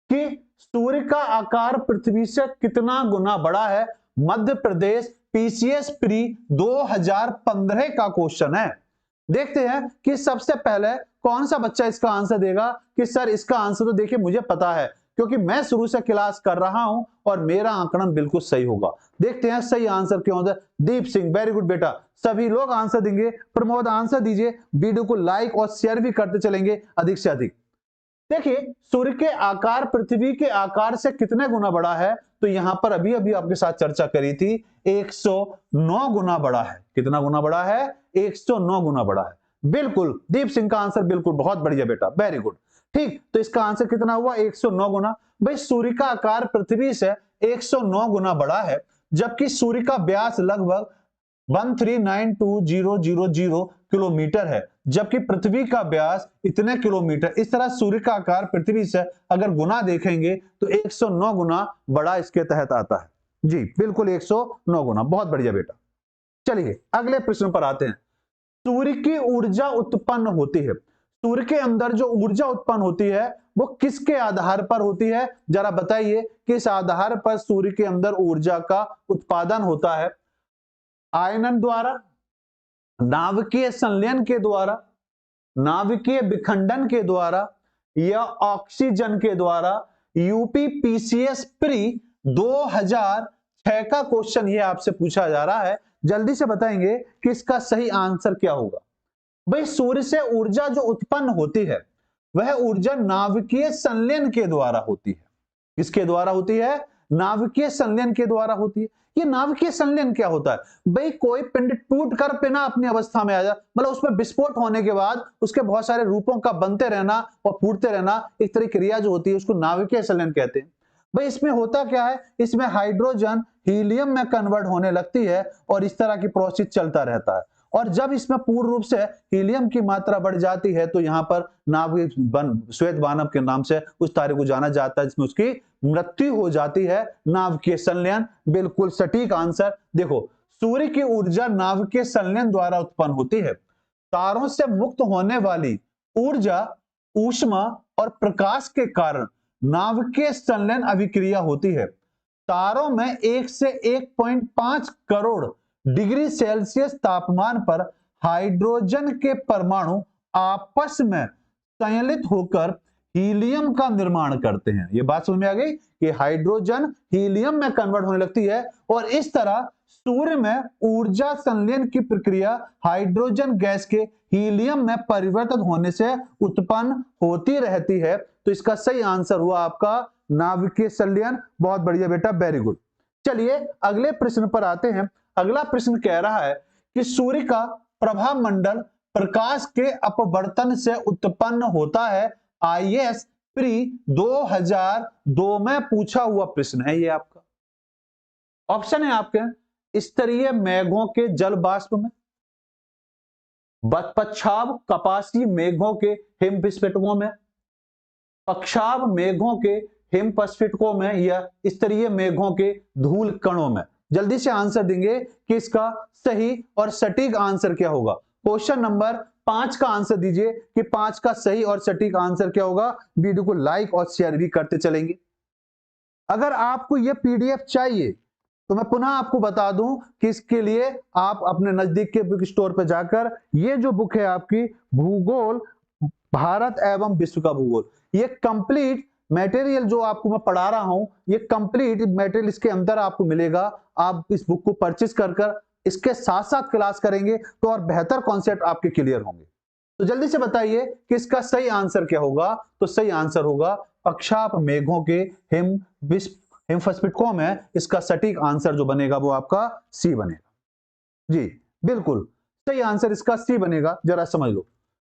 कि सूर्य का आकार पृथ्वी से कितना गुना बड़ा है। मध्य प्रदेश पीसीएस प्री 2015 का क्वेश्चन है। देखते हैं कि सबसे पहले कौन सा बच्चा इसका आंसर देगा कि सर इसका आंसर तो देखिए मुझे पता है क्योंकि मैं शुरू से क्लास कर रहा हूं और मेरा आंकड़न बिल्कुल सही होगा। देखते हैं सही आंसर क्या होता है। दीप सिंह, वेरी गुड बेटा, सभी लोग आंसर देंगे। प्रमोद आंसर दीजिए, वीडियो को लाइक और शेयर भी करते चलेंगे अधिक से अधिक। देखिए सूर्य के आकार पृथ्वी के आकार से कितने गुना बड़ा है, तो यहां पर अभी अभी आपके साथ चर्चा करी थी 109 गुना बड़ा है। कितना गुना बड़ा है? 109 गुना बड़ा है। बिल्कुल दीप सिंह का आंसर बिल्कुल, बहुत बढ़िया बेटा, वेरी गुड। ठीक, तो इसका आंसर कितना हुआ? 109 गुना। भाई सूर्य का आकार पृथ्वी से 109 गुना बड़ा है, जबकि सूर्य का व्यास लगभग 1392000 किलोमीटर है, जबकि पृथ्वी का व्यास इतने किलोमीटर। इस तरह सूर्य का आकार पृथ्वी से अगर गुना देखेंगे तो 109 गुना बड़ा इसके तहत आता है। जी बिल्कुल 109 गुना, बहुत बढ़िया बेटा। चलिए अगले प्रश्न पर आते हैं। सूर्य की ऊर्जा उत्पन्न होती है, सूर्य के अंदर जो ऊर्जा उत्पन्न होती है वो किसके आधार पर होती है? जरा बताइए, किस आधार पर सूर्य के अंदर ऊर्जा का उत्पादन होता है? आयनन द्वारा, नाभिकीय संलयन के द्वारा, नाभिकीय विखंडन के द्वारा, या ऑक्सीजन के द्वारा? यूपीपीसीएस प्री 2006 का क्वेश्चन ये आपसे पूछा जा रहा है। जल्दी से बताएंगे कि इसका सही आंसर क्या होगा। भाई सूर्य से ऊर्जा जो उत्पन्न होती है वह ऊर्जा नाभिकीय संलयन के द्वारा होती है। किसके द्वारा होती है? नाभिकीय संलयन के द्वारा होती है। ये नाभिकीय संलयन क्या होता है? भाई कोई पिंड टूट कर पिना अपनी अवस्था में आ जाए, मतलब उसमें विस्फोट होने के बाद उसके बहुत सारे रूपों का बनते रहना और फूटते रहना, एक तरह की क्रिया जो होती है उसको नाभिकीय संलयन कहते हैं। भाई इसमें होता क्या है? इसमें हाइड्रोजन हीलियम में कन्वर्ट होने लगती है और इस तरह की प्रोसेस चलता रहता है। और जब इसमें पूर्ण रूप से हीलियम की मात्रा बढ़ जाती है तो यहाँ पर नाभिक श्वेत वानव के नाम से उस तारे को जाना जाता है, जिसमें उसकी मृत्यु हो जाती है। नाभिकीय संलयन, बिल्कुल सटीक आंसर। देखो सूर्य की ऊर्जा नाभिकीय संलयन द्वारा उत्पन्न होती है। तारों से मुक्त होने वाली ऊर्जा ऊष्मा और प्रकाश के कारण नाभिकीय संलयन अभिक्रिया होती है। तारों में 1 से 1.5 करोड़ डिग्री सेल्सियस तापमान पर हाइड्रोजन के परमाणु आपस में संयलित होकर हीलियम का निर्माण करते हैं। ये बात समझ में आ गई कि हाइड्रोजन हीलियम में कन्वर्ट होने लगती है और इस तरह सूर्य में ऊर्जा संलयन की प्रक्रिया हाइड्रोजन गैस के हीलियम में परिवर्तित होने से उत्पन्न होती रहती है। तो इसका सही आंसर हुआ आपका नाभिकीय संलयन। बहुत बढ़िया बेटा, वेरी गुड। चलिए अगले प्रश्न पर आते हैं। अगला प्रश्न कह रहा है कि सूर्य का प्रभा मंडल प्रकाश के अपवर्तन से उत्पन्न होता है। आईएस प्री 2002 में पूछा हुआ प्रश्न है ये आपका। ऑप्शन है आपके स्तरीय मेघों के जल बाष्प में, पच्छाव कपासी मेघों के हिम विस्फोटकों में, पक्षाव मेघों के हिम विस्फोटकों में, या स्तरीय मेघों के धूल कणों में। जल्दी से आंसर देंगे कि इसका सही और सटीक आंसर क्या होगा। क्वेश्चन नंबर 5 का आंसर दीजिए कि 5 का सही और सटीक आंसर क्या होगा। वीडियो को लाइक और शेयर भी करते चलेंगे। अगर आपको यह पीडीएफ चाहिए तो मैं पुनः आपको बता दूं कि इसके लिए आप अपने नजदीक के बुक स्टोर पर जाकर ये जो बुक है आपकी भूगोल भारत एवं विश्व का भूगोल, ये कंप्लीट मटेरियल जो आपको मैं पढ़ा रहा हूं, ये कंप्लीट मटेरियल इसके अंदर आपको मिलेगा। आप इस बुक को परचेज कर इसके साथ साथ क्लास करेंगे तो और बेहतर कॉन्सेप्ट आपके क्लियर होंगे। तो जल्दी से बताइए कि इसका सही आंसर क्या होगा। तो सही आंसर होगा पक्षाप मेघों के हिम विस्फोटकों में। इसका सटीक आंसर जो बनेगा वो आपका सी बनेगा। जी बिल्कुल सही आंसर इसका सी बनेगा। जरा समझ लो,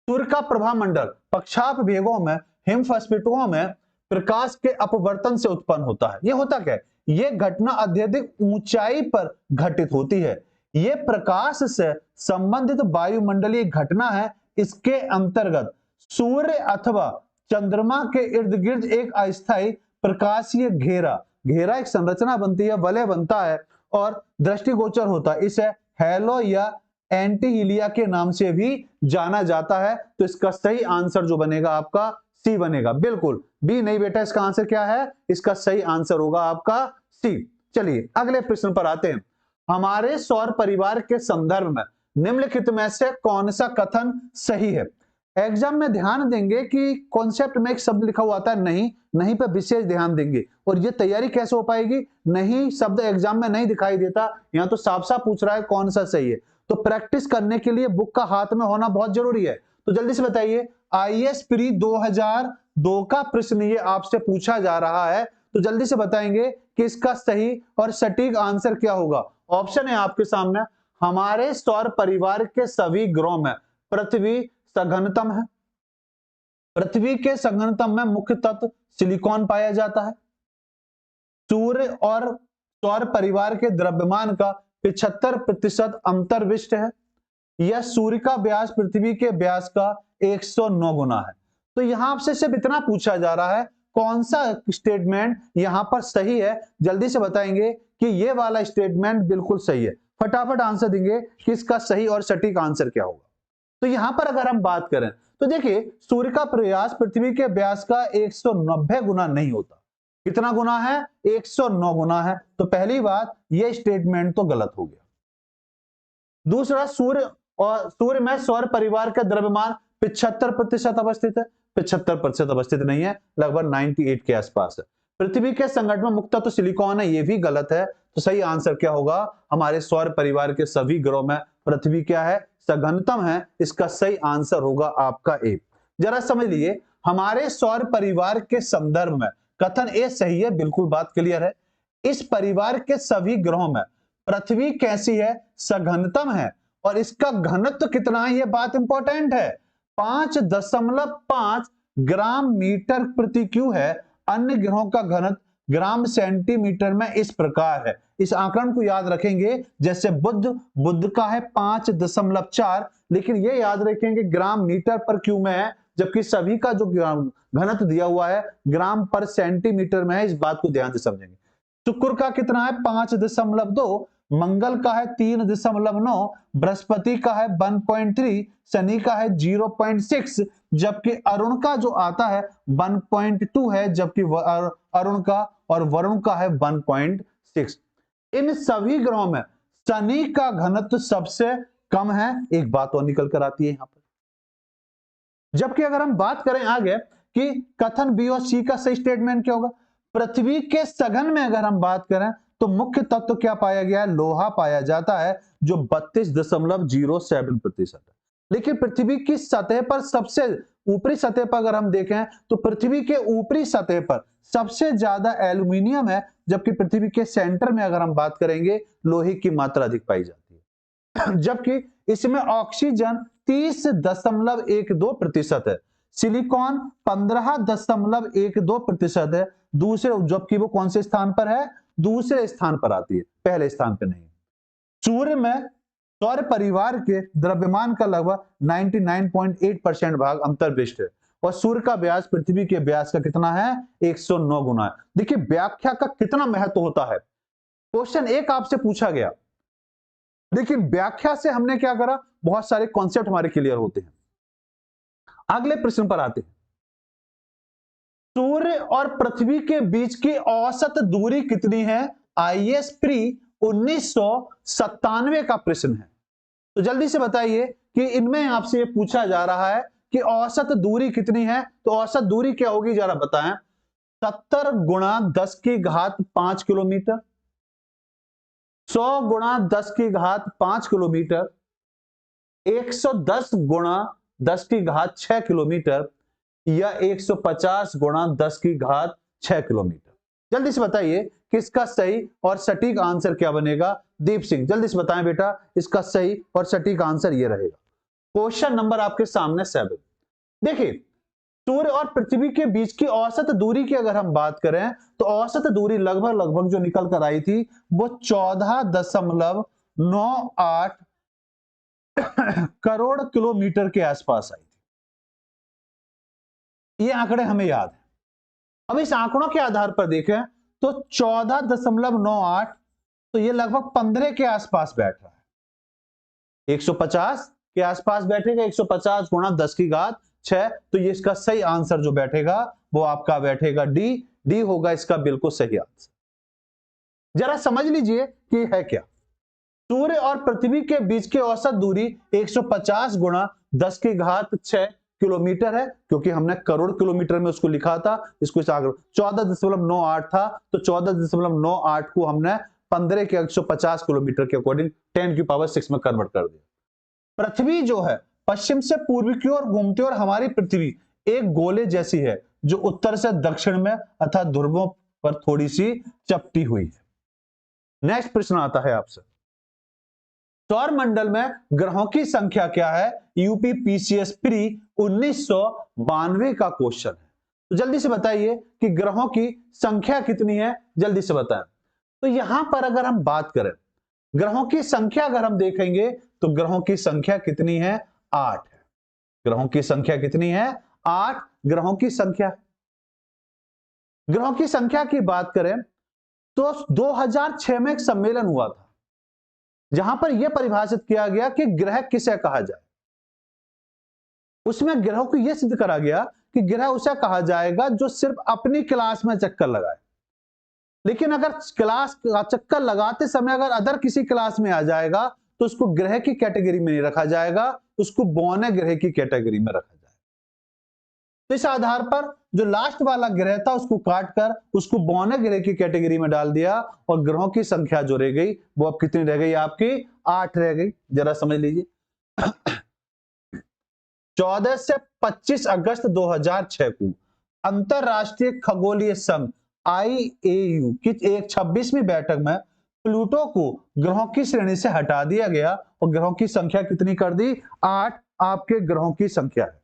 सूर्य का प्रभा मंडल पक्षाप मेघों में हिम विस्फोटकों में प्रकाश के अपवर्तन से उत्पन्न होता है। यह होता क्या है? यह घटना अत्यधिक ऊंचाई पर घटित होती है। यह प्रकाश से संबंधित वायुमंडलीय घटना है। इसके अंतर्गत सूर्य अथवा चंद्रमा के इर्द गिर्द एक अस्थायी प्रकाशीय घेरा एक संरचना बनती है, वलय बनता है और दृष्टिगोचर होता है। इसे हैलो या एंटीहीलिया के नाम से भी जाना जाता है। तो इसका सही आंसर जो बनेगा आपका सी बनेगा। बिल्कुल बी नहीं बेटा, इसका आंसर क्या है? इसका सही आंसर होगा आपका सी। चलिए अगले प्रश्न पर आते हैं। हमारे सौर परिवार के संदर्भ में निम्नलिखित में से कौन सा कथन सही है? एग्जाम में ध्यान देंगे कि कॉन्सेप्ट में एक शब्द लिखा हुआ आता है नहीं, नहीं पे विशेष ध्यान देंगे। और ये तैयारी कैसे हो पाएगी? नहीं शब्द एग्जाम में नहीं दिखाई देता, यहाँ तो साफ साफ पूछ रहा है कौन सा सही है। तो प्रैक्टिस करने के लिए बुक का हाथ में होना बहुत जरूरी है। तो जल्दी से बताइए, आईएएस प्री 2002 का प्रश्न ये आपसे पूछा जा रहा है, तो जल्दी से बताएंगे कि इसका सही और सटीक आंसर क्या होगा। ऑप्शन है आपके सामने, हमारे सौर परिवार के सभी ग्रहों में पृथ्वी सघनतम है। पृथ्वी के सघनतम में मुख्य तत्व सिलिकॉन पाया जाता है। सूर्य और सौर परिवार के द्रव्यमान का 75% अंतर्विष्ट है। यह सूर्य का व्यास पृथ्वी के व्यास का 109 गुना है। तो यहां आपसे सिर्फ इतना पूछा जा रहा है, कौन सा स्टेटमेंट यहां पर सही है। जल्दी से बताएंगे कि ये वाला स्टेटमेंट बिल्कुल सही है। फटाफट आंसर देंगे कि इसका सही और सटीक आंसर क्या होगा। तो यहां पर अगर हम बात करें तो देखिए, सूर्य का व्यास पृथ्वी के व्यास का 190 गुना नहीं होता। कितना गुना है? 109 गुना है। तो पहली बात, यह स्टेटमेंट तो गलत हो गया। दूसरा, सूर्य में सौर परिवार का द्रव्यमान 75% अवस्थित है। 75% अवस्थित नहीं है, लगभग 98 के आसपास है। पृथ्वी के संगठन में मुख्य तत्व सिलिकॉन है, यह भी गलत है। तो सही आंसर क्या होगा? हमारे सौर परिवार के सभी ग्रहों में पृथ्वी क्या है? सघनतम है। इसका सही आंसर होगा आपका ए। जरा समझ लिए, हमारे सौर परिवार के संदर्भ में कथन ए सही है, बिल्कुल बात क्लियर है। इस परिवार के सभी ग्रहों में पृथ्वी कैसी है? सघनतम है। और इसका घनत्व कितना है, यह बात इंपॉर्टेंट है। 5.5 ग्राम मीटर प्रति क्यू है। अन्य ग्रहों का घनत्व ग्राम सेंटीमीटर में इस प्रकार है। इस आंकड़न को याद रखेंगे, जैसे बुध का है 5.4, लेकिन ये याद रखेंगे ग्राम मीटर पर क्यू में है, जबकि सभी का जो घनत्व दिया हुआ है ग्राम पर सेंटीमीटर में है। इस बात को ध्यान से समझेंगे। शुक्र का कितना है? 5.2, मंगल का है 3.9, बृहस्पति का है 1.3, शनि का है 0.6, जबकि अरुण का जो आता है 1.2 है, जबकि अरुण का और वरुण का है 1.6। इन सभी ग्रहों में शनि का घनत्व सबसे कम है। एक बात और निकल कर आती है यहां पर। जबकि अगर हम बात करें आगे कि कथन बी और सी का सही स्टेटमेंट क्या होगा, पृथ्वी के सघन में अगर हम बात करें तो मुख्य तत्व क्या पाया गया है? लोहा पाया जाता है, जो 32.07% है। लेकिन पृथ्वी की सतह पर सबसे ऊपरी सतह पर अगर हम देखें तो पृथ्वी के ऊपरी सतह पर सबसे ज्यादा एल्यूमिनियम है, जबकि पृथ्वी के सेंटर में अगर हम बात करेंगे लोहे की मात्रा अधिक पाई जाती है। जबकि इसमें ऑक्सीजन 30.12% है, सिलिकॉन 15.12% है। दूसरे, जबकि वो कौन से स्थान पर है? दूसरे स्थान पर आती है, पहले स्थान पर नहीं। सूर्य में सौर परिवार के द्रव्यमान का लगभग 99.8% भाग अंतर्विष्ट है। और सूर्य का व्यास पृथ्वी के व्यास का कितना है? 109 गुना है। देखिए व्याख्या का कितना महत्व होता है। क्वेश्चन एक आपसे पूछा गया, लेकिन व्याख्या से हमने क्या करा? बहुत सारे कॉन्सेप्ट हमारे क्लियर होते हैं। अगले प्रश्न पर आते हैं। सूर्य और पृथ्वी के बीच की औसत दूरी कितनी है? आईएएस प्री 1997 का प्रश्न है। तो जल्दी से बताइए कि इनमें आपसे ये पूछा जा रहा है कि औसत दूरी कितनी है। तो औसत दूरी क्या होगी, जरा बताएं। 70 गुणा 10 की घात 5 किलोमीटर, 100 गुणा 10 की घात 5 किलोमीटर, 110 गुणा 10 की घात 6 किलोमीटर, या 150 गुणा 10 की घात 6 किलोमीटर। जल्दी से बताइए कि इसका सही और सटीक आंसर क्या बनेगा। दीप सिंह जल्दी से बताएं बेटा, इसका सही और सटीक आंसर ये रहेगा। क्वेश्चन नंबर आपके सामने 7। देखिए, सूर्य और पृथ्वी के बीच की औसत दूरी की अगर हम बात करें तो औसत दूरी लगभग जो निकल कर आई थी वो 14.98 करोड़ किलोमीटर के आसपास आई थी। ये आंकड़े हमें याद है। अब इस आंकड़ों के आधार पर देखें तो 14.98, तो ये लगभग 15 के आसपास बैठ रहा है। 150 के आसपास बैठेगा, 150 गुणा 10 की घात 6। तो ये इसका सही आंसर जो बैठेगा वो आपका बैठेगा डी होगा इसका बिल्कुल सही आंसर। जरा समझ लीजिए कि है क्या। सूर्य और पृथ्वी के बीच की औसत दूरी 150 गुणा 10 की घात 6 किलोमीटर है, क्योंकि हमने करोड़ किलोमीटर में उसको लिखा था, इसको 14.98 था, तो 14.98 को हमने 15 के 150 किलोमीटर के अकॉर्डिंग 10⁶ में कन्वर्ट कर दिया। पृथ्वी जो है पश्चिम से पूर्व की ओर घूमती है और हमारी पृथ्वी एक गोले जैसी है जो उत्तर से दक्षिण में अर्थात ध्रुवों पर थोड़ी सी चपटी हुई है। नेक्स्ट प्रश्न आता है आपसे, सौर मंडल में ग्रहों की संख्या क्या है? यूपीपीसीएस प्री 1992 का क्वेश्चन है। तो जल्दी से बताइए कि ग्रहों की संख्या कितनी है, जल्दी से बताएं। तो यहां पर अगर हम बात करें ग्रहों की संख्या, अगर हम देखेंगे तो ग्रहों की संख्या कितनी है? 8 है। ग्रहों की संख्या कितनी है? 8 ग्रहों की संख्या। ग्रहों की संख्या की बात करें तो 2006 में एक सम्मेलन हुआ था जहां पर यह परिभाषित किया गया कि ग्रह किसे कहा जाए। उसमें ग्रहों को यह सिद्ध करा गया कि ग्रह उसे कहा जाएगा जो सिर्फ अपनी क्लास में चक्कर लगाए, लेकिन अगर क्लास का चक्कर लगाते समय अगर अदर किसी क्लास में आ जाएगा तो उसको ग्रह की कैटेगरी में नहीं रखा जाएगा, उसको बौने ग्रह की कैटेगरी में रखा जाएगा। तो इस आधार पर जो लास्ट वाला ग्रह था उसको काटकर उसको बौने ग्रह की कैटेगरी में डाल दिया और ग्रहों की संख्या जो रह गई वो अब कितनी रह गई? आपकी 8 रह गई। जरा समझ लीजिए 14 से 25 अगस्त 2006 को अंतरराष्ट्रीय खगोलीय संघ IAU की एक 26वीं बैठक में प्लूटो को ग्रहों की श्रेणी से हटा दिया गया और ग्रहों की संख्या कितनी कर दी? 8 आपके ग्रहों की संख्या है।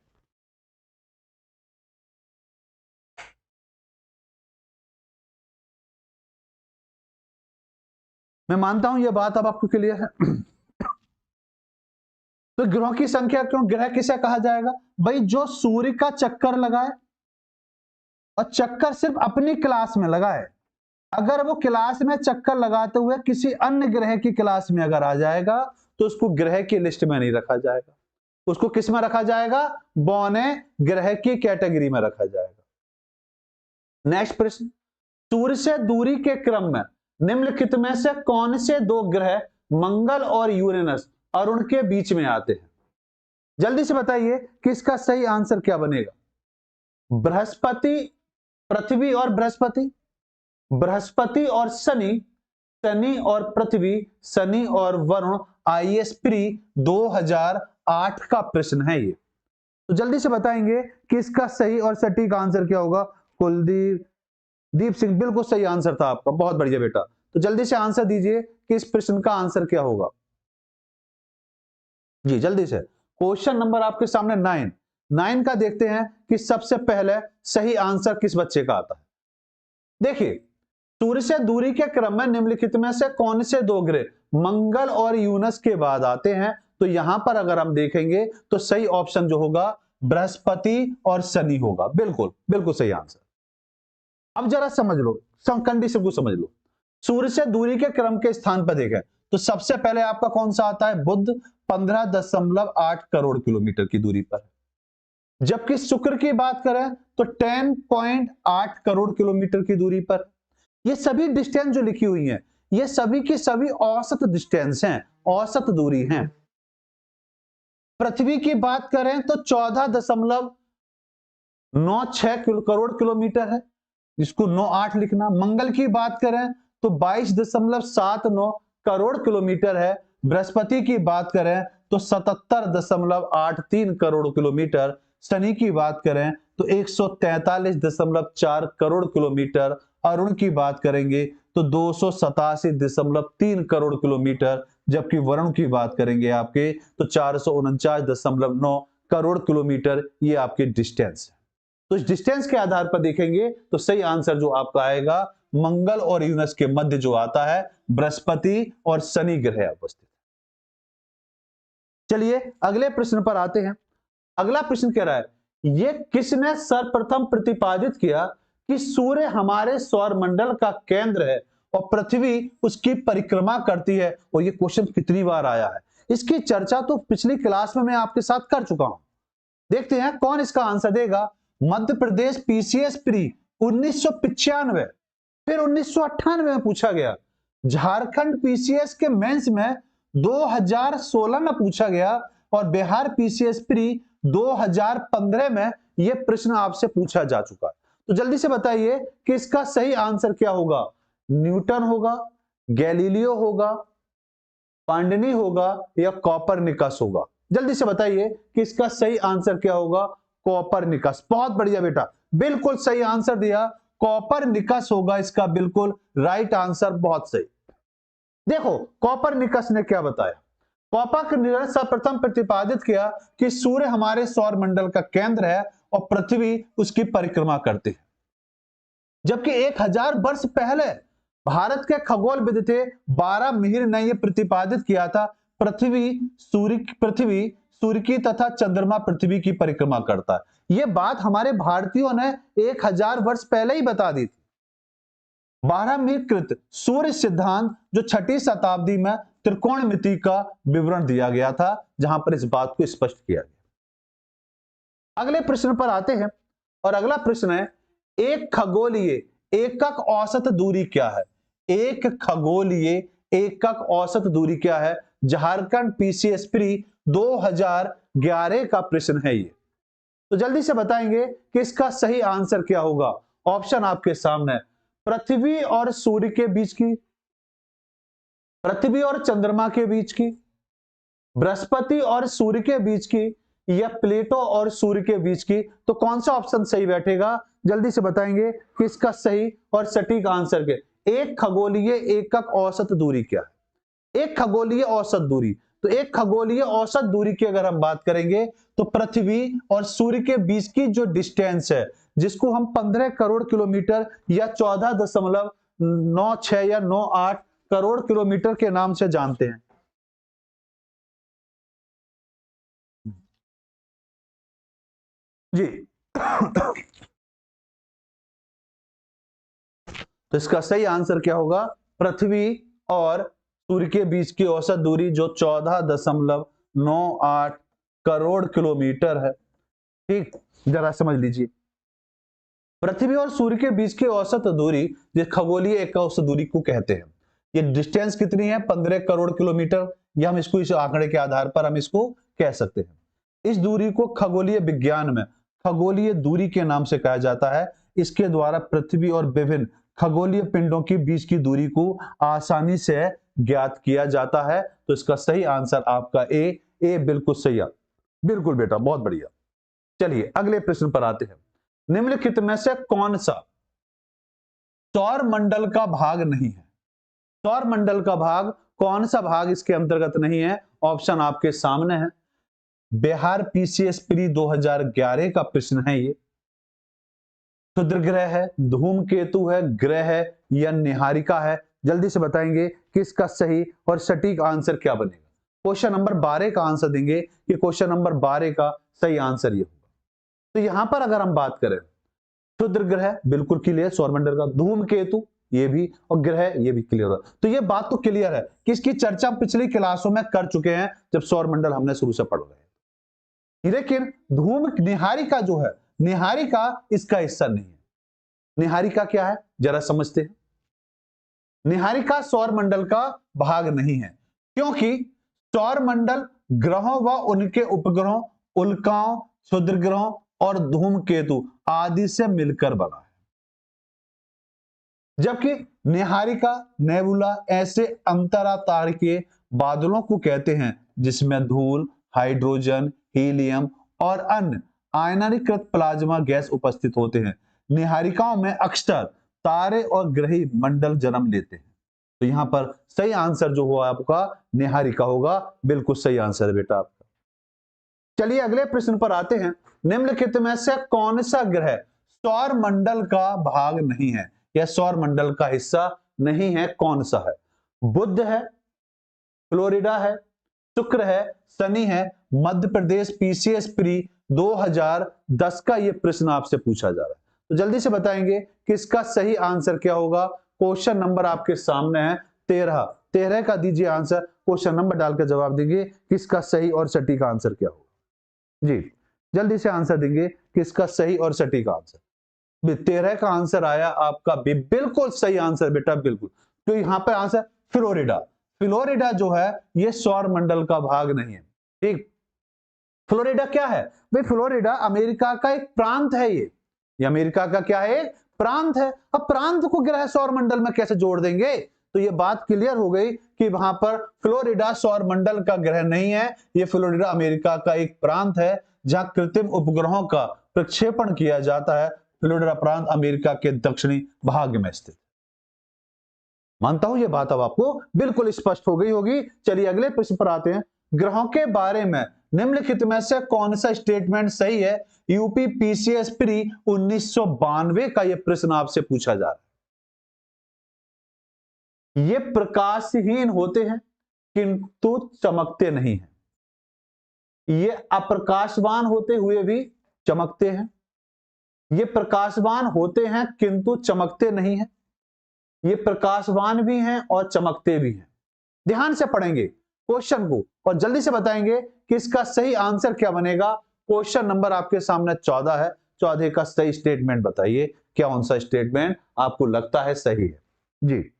मैं मानता हूं यह बात अब आपको क्लियर है। तो ग्रहों की संख्या क्यों? ग्रह किसे कहा जाएगा? भाई जो सूर्य का चक्कर लगाए और चक्कर सिर्फ अपनी क्लास में लगाए, अगर वो क्लास में चक्कर लगाते हुए किसी अन्य ग्रह की क्लास में अगर आ जाएगा तो उसको ग्रह की लिस्ट में नहीं रखा जाएगा, उसको किस में रखा जाएगा? बौने ग्रह की कैटेगरी में रखा जाएगा। नेक्स्ट प्रश्न, सूर्य से दूरी के क्रम में निम्नलिखित में से कौन से दो ग्रह मंगल और यूरेनस और उनके बीच में आते हैं? जल्दी से बताइए कि इसका सही आंसर क्या बनेगा? बृहस्पति, पृथ्वी और बृहस्पति, बृहस्पति और शनि, शनि और पृथ्वी, शनि और वरुण। IAS प्री 2008 का प्रश्न है ये। तो जल्दी से बताएंगे कि इसका सही और सटीक आंसर क्या होगा? कुलदीप दीप सिंह, बिल्कुल सही आंसर था आपका, बहुत बढ़िया बेटा। तो जल्दी से आंसर दीजिए कि इस प्रश्न का आंसर क्या होगा जी, जल्दी से। क्वेश्चन नंबर आपके सामने 9 का देखते हैं कि सबसे पहले सही आंसर किस बच्चे का आता है। देखिए, सूर्य से दूरी के क्रम में निम्नलिखित में से कौन से दो ग्रह मंगल और यूरेनस के बाद आते हैं? तो यहां पर अगर हम देखेंगे तो सही ऑप्शन जो होगा बृहस्पति और शनि होगा। बिल्कुल बिल्कुल सही आंसर। अब जरा समझ लो, कंडीशन को समझ लो। सूर्य से दूरी के क्रम के स्थान पर देखें तो सबसे पहले आपका कौन सा आता है? बुध 15.8 करोड़ किलोमीटर की दूरी पर। जबकि शुक्र की बात करें तो 10.8 करोड़ किलोमीटर की दूरी पर। ये सभी डिस्टेंस जो लिखी हुई हैं ये सभी की सभी औसत डिस्टेंस हैं, औसत दूरी हैं। पृथ्वी की बात करें तो 14.96 करोड़ किलोमीटर है, जिसको 98 लिखना। मंगल की बात करें तो 22.79 करोड़ किलोमीटर है। बृहस्पति की बात करें तो 77.83 करोड़ किलोमीटर। शनि की बात करें तो 143.4 करोड़ किलोमीटर। अरुण की बात करेंगे तो 287.3 करोड़ किलोमीटर। जबकि वरुण की बात करेंगे आपके तो 449.9 करोड़ किलोमीटर। ये आपके डिस्टेंस है। तो इस डिस्टेंस के आधार पर देखेंगे तो सही आंसर जो आपका आएगा मंगल और यूरेनस के मध्य जो आता है बृहस्पति और शनि ग्रह अवस्थित। चलिए अगले प्रश्न पर आते हैं। अगला प्रश्न कह रहा है, यह किसने सर्वप्रथम प्रतिपादित किया कि सूर्य हमारे सौर मंडल का केंद्र है और पृथ्वी उसकी परिक्रमा करती है? और यह क्वेश्चन कितनी बार आया है, इसकी चर्चा तो पिछली क्लास में मैं आपके साथ कर चुका हूं। देखते हैं कौन इसका आंसर देगा। मध्य प्रदेश PCS प्री 1995, फिर 1998 में पूछा गया। झारखंड PCS के मेंस में 2016 में पूछा गया। और बिहार पीसीएस प्री 2015 में यह प्रश्न आपसे पूछा जा चुका है। तो जल्दी से बताइए कि इसका सही आंसर क्या होगा? न्यूटन होगा, गैलीलियो होगा, पांडनी होगा या कॉपरनिकस होगा? जल्दी से बताइए कि इसका सही आंसर क्या होगा? कॉपरनिकस। बहुत बढ़िया बेटा, बिल्कुल सही आंसर दिया, कॉपरनिकस होगा इसका बिल्कुल राइट आंसर। बहुत सही। देखो कॉपरनिकस ने क्या बताया। कॉपरनिकस ने सर्वप्रथम प्रतिपादित किया कि सूर्य हमारे सौर मंडल का केंद्र है और पृथ्वी उसकी परिक्रमा करती है। जबकि 1000 वर्ष पहले भारत के खगोलविद थे 12 मिहिर ने यह प्रतिपादित किया था पृथ्वी सूर्य की तथा चंद्रमा पृथ्वी की परिक्रमा करता है। यह बात हमारे भारतीयों ने 1000 वर्ष पहले ही बता दी थी। 12 मिहिर सूर्य सिद्धांत जो 6ठी शताब्दी में त्रिकोणमिति का विवरण दिया गया था, जहां पर इस बात को स्पष्ट किया गया। अगले प्रश्न पर आते हैं और अगला प्रश्न है, एक खगोलीय एकक औसत दूरी क्या है? एक खगोलीय एकक औसत दूरी क्या है? झारखंड पीसीएस प्री 2011 का प्रश्न है ये। तो जल्दी से बताएंगे कि इसका सही आंसर क्या होगा। ऑप्शन आपके सामने, पृथ्वी और सूर्य के बीच की, पृथ्वी और चंद्रमा के बीच की, बृहस्पति और सूर्य के बीच की, या प्लेटो और सूर्य के बीच की। तो कौन सा ऑप्शन सही बैठेगा? जल्दी से बताएंगे कि इसका सही और सटीक आंसर क्या? एक खगोलीय एकक औसत दूरी क्या है? एक खगोलीय औसत दूरी, तो एक खगोलीय औसत दूरी की अगर हम बात करेंगे तो पृथ्वी और सूर्य के बीच की जो डिस्टेंस है, जिसको हम 15 करोड़ किलोमीटर या 14.96 या 98 करोड़ किलोमीटर के नाम से जानते हैं। जी तो इसका सही आंसर क्या होगा? पृथ्वी और सूर्य के बीच की औसत दूरी जो 14.98 करोड़ किलोमीटर है। ठीक, जरा समझ लीजिए, पृथ्वी और सूर्य के बीच की औसत दूरी जिस खगोलीय एक औसत दूरी को कहते हैं। ये डिस्टेंस कितनी है? 15 करोड़ किलोमीटर। या हम इसको इस आंकड़े के आधार पर हम इसको कह सकते हैं। इस दूरी को खगोलीय विज्ञान में खगोलीय दूरी के नाम से कहा जाता है। इसके द्वारा पृथ्वी और विभिन्न खगोलीय पिंडों के बीच की दूरी को आसानी से ज्ञात किया जाता है। तो इसका सही आंसर आपका ए बिल्कुल सही है। बिल्कुल बेटा, बहुत बढ़िया। चलिए अगले प्रश्न पर आते हैं। निम्नलिखित में से कौन सा सौर मंडल का भाग नहीं है? सौर मंडल का भाग कौन सा भाग इसके अंतर्गत नहीं है? ऑप्शन आपके सामने है। बिहार पीसीएस प्री 2011 का प्रश्न है ये। क्षुद्र ग्रह है, धूमकेतु है, ग्रह है या निहारिका है? जल्दी से बताएंगे कि इसका सही और सटीक आंसर क्या बनेगा। क्वेश्चन नंबर 12 का आंसर देंगे कि क्वेश्चन नंबर 12 का सही आंसर ये होगा। तो यहां पर अगर हम बात करें, क्षुद्र ग्रह बिल्कुल क्लियर सौरमंडल का, धूमकेतु ये भी, और ग्रह ये भी क्लियर है। तो ये बात तो क्लियर है कि इसकी चर्चा पिछली क्लासों में कर चुके हैं जब सौरमंडल हमने शुरू से पढ़ रहे हैं। लेकिन धूम निहारिका जो है, निहारिका इसका हिस्सा नहीं है। निहारिका क्या है जरा समझते हैं। निहारिका सौरमंडल का भाग नहीं है, क्योंकि सौरमंडल ग्रहों व उनके उपग्रहों, उल्काओं, क्षुद्र ग्रहों और धूमकेतु आदि से मिलकर बना है। जबकि निहारिका, नेबुला ऐसे अंतरातारिकीय बादलों को कहते हैं जिसमें धूल, हाइड्रोजन, हीलियम और अन्य आयनीकृत प्लाज्मा गैस उपस्थित होते हैं। निहारिकाओं में अक्सर तारे और ग्रही मंडल जन्म लेते हैं। तो यहां पर सही आंसर जो हुआ आपका निहारिका होगा। बिल्कुल सही आंसर है बेटा आपका। चलिए अगले प्रश्न पर आते हैं। निम्नलिखित में से कौन सा ग्रह सौर मंडल का भाग नहीं है या सौर मंडल का हिस्सा नहीं है? कौन सा है? बुध है, फ्लोरिडा है, शुक्र है, शनि है। मध्य प्रदेश पीसीएस प्री 2010 का यह प्रश्न आपसे पूछा जा रहा है। तो जल्दी से बताएंगे कि इसका सही आंसर क्या होगा। क्वेश्चन नंबर आपके सामने है 13 का दीजिए आंसर। क्वेश्चन नंबर डालकर जवाब देंगे कि इसका सही और सटीक आंसर क्या होगा। जी जल्दी से आंसर देंगे कि इसका सही और सटीक आंसर। 13 का आंसर आया आपका बिल्कुल सही आंसर बेटा, बिल्कुल। तो यहां पर आंसर फ्लोरिडा। फ्लोरिडा जो है यह सौर मंडल का भाग नहीं है। ठीक, फ्लोरिडा क्या है भाई? फ्लोरिडा अमेरिका का एक प्रांत है। ये अमेरिका का क्या है? प्रांत है। अब प्रांत को ग्रह सौर मंडल में कैसे जोड़ देंगे? तो ये बात क्लियर हो गई कि वहां पर फ्लोरिडा सौर मंडल का ग्रह नहीं है, ये फ्लोरिडा अमेरिका का एक प्रांत है जहां कृत्रिम उपग्रहों का प्रक्षेपण किया जाता है। फ्लोरिडा प्रांत अमेरिका के दक्षिणी भाग में स्थित। मानता हूं ये बात अब आपको बिल्कुल स्पष्ट हो गई होगी। चलिए अगले प्रश्न पर आते हैं। ग्रहों के बारे में निम्नलिखित में से कौन सा स्टेटमेंट सही है? यूपी पीसीएस प्री 1992 का यह प्रश्न आपसे पूछा जा रहा है। ये प्रकाशहीन होते हैं किंतु चमकते नहीं हैं। ये अप्रकाशवान होते हुए भी चमकते हैं। ये प्रकाशवान होते हैं किंतु चमकते नहीं हैं। ये प्रकाशवान भी हैं और चमकते भी हैं। ध्यान से पढ़ेंगे क्वेश्चन को और जल्दी से बताएंगे कि इसका सही आंसर क्या बनेगा। क्वेश्चन नंबर आपके सामने 14 है। 14 का सही स्टेटमेंट बताइए, क्या कौन सा स्टेटमेंट आपको लगता है सही है? जी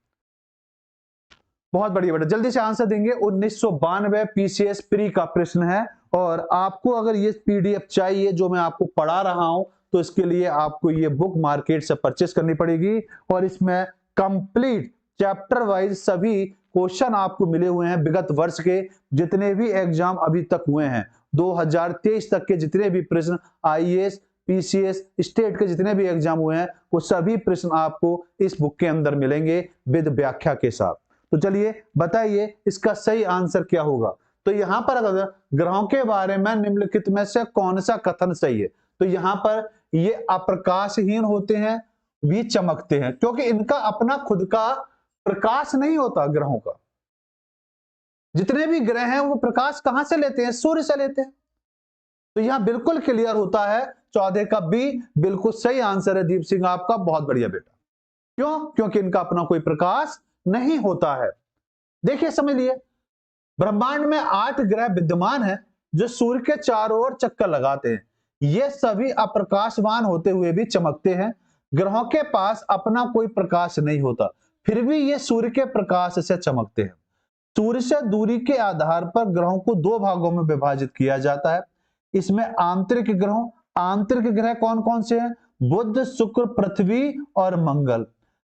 बहुत बढ़िया बेटा, जल्दी से आंसर देंगे। 1992 पीसीएस प्री का प्रश्न है और आपको अगर ये पीडीएफ चाहिए जो मैं आपको पढ़ा रहा हूं तो इसके लिए आपको ये बुक मार्केट से परचेस करनी पड़ेगी और इसमें कंप्लीट चैप्टर वाइज सभी क्वेश्चन आपको मिले हुए हैं। विगत वर्ष के जितने भी एग्जाम अभी तक हुए हैं, 2023 तक के जितने भी प्रश्न आईएएस पीसीएस स्टेट के जितने भी एग्जाम हुए हैं वो सभी प्रश्न आपको इस बुक के अंदर मिलेंगे विद व्याख्या के साथ। तो चलिए बताइए इसका सही आंसर क्या होगा। तो यहां पर अगर ग्रहों के बारे में निम्नलिखित में से कौन सा कथन सही है, तो यहां पर ये अप्रकाशहीन होते हैं, भी चमकते हैं, क्योंकि इनका अपना खुद का प्रकाश नहीं होता। ग्रहों का जितने भी ग्रह हैं वो प्रकाश कहां से लेते हैं? सूर्य से लेते हैं। तो यहां बिल्कुल क्लियर होता है 14 का बी बिल्कुल सही आंसर है दीप सिंह आपका। बहुत बढ़िया बेटा। क्यों? क्योंकि इनका अपना कोई प्रकाश नहीं होता है। देखिए समझ लिए, ब्रह्मांड में 8 ग्रह विद्यमान है जो सूर्य के चारों ओर चक्कर लगाते हैं। ये सभी अप्रकाशवान होते हुए भी चमकते हैं। ग्रहों के पास अपना कोई प्रकाश नहीं होता, फिर भी ये सूर्य के प्रकाश से चमकते हैं। सूर्य से दूरी के आधार पर ग्रहों को 2 भागों में विभाजित किया जाता है। इसमें आंतरिक ग्रह कौन कौन से हैं? बुध, शुक्र, पृथ्वी और मंगल।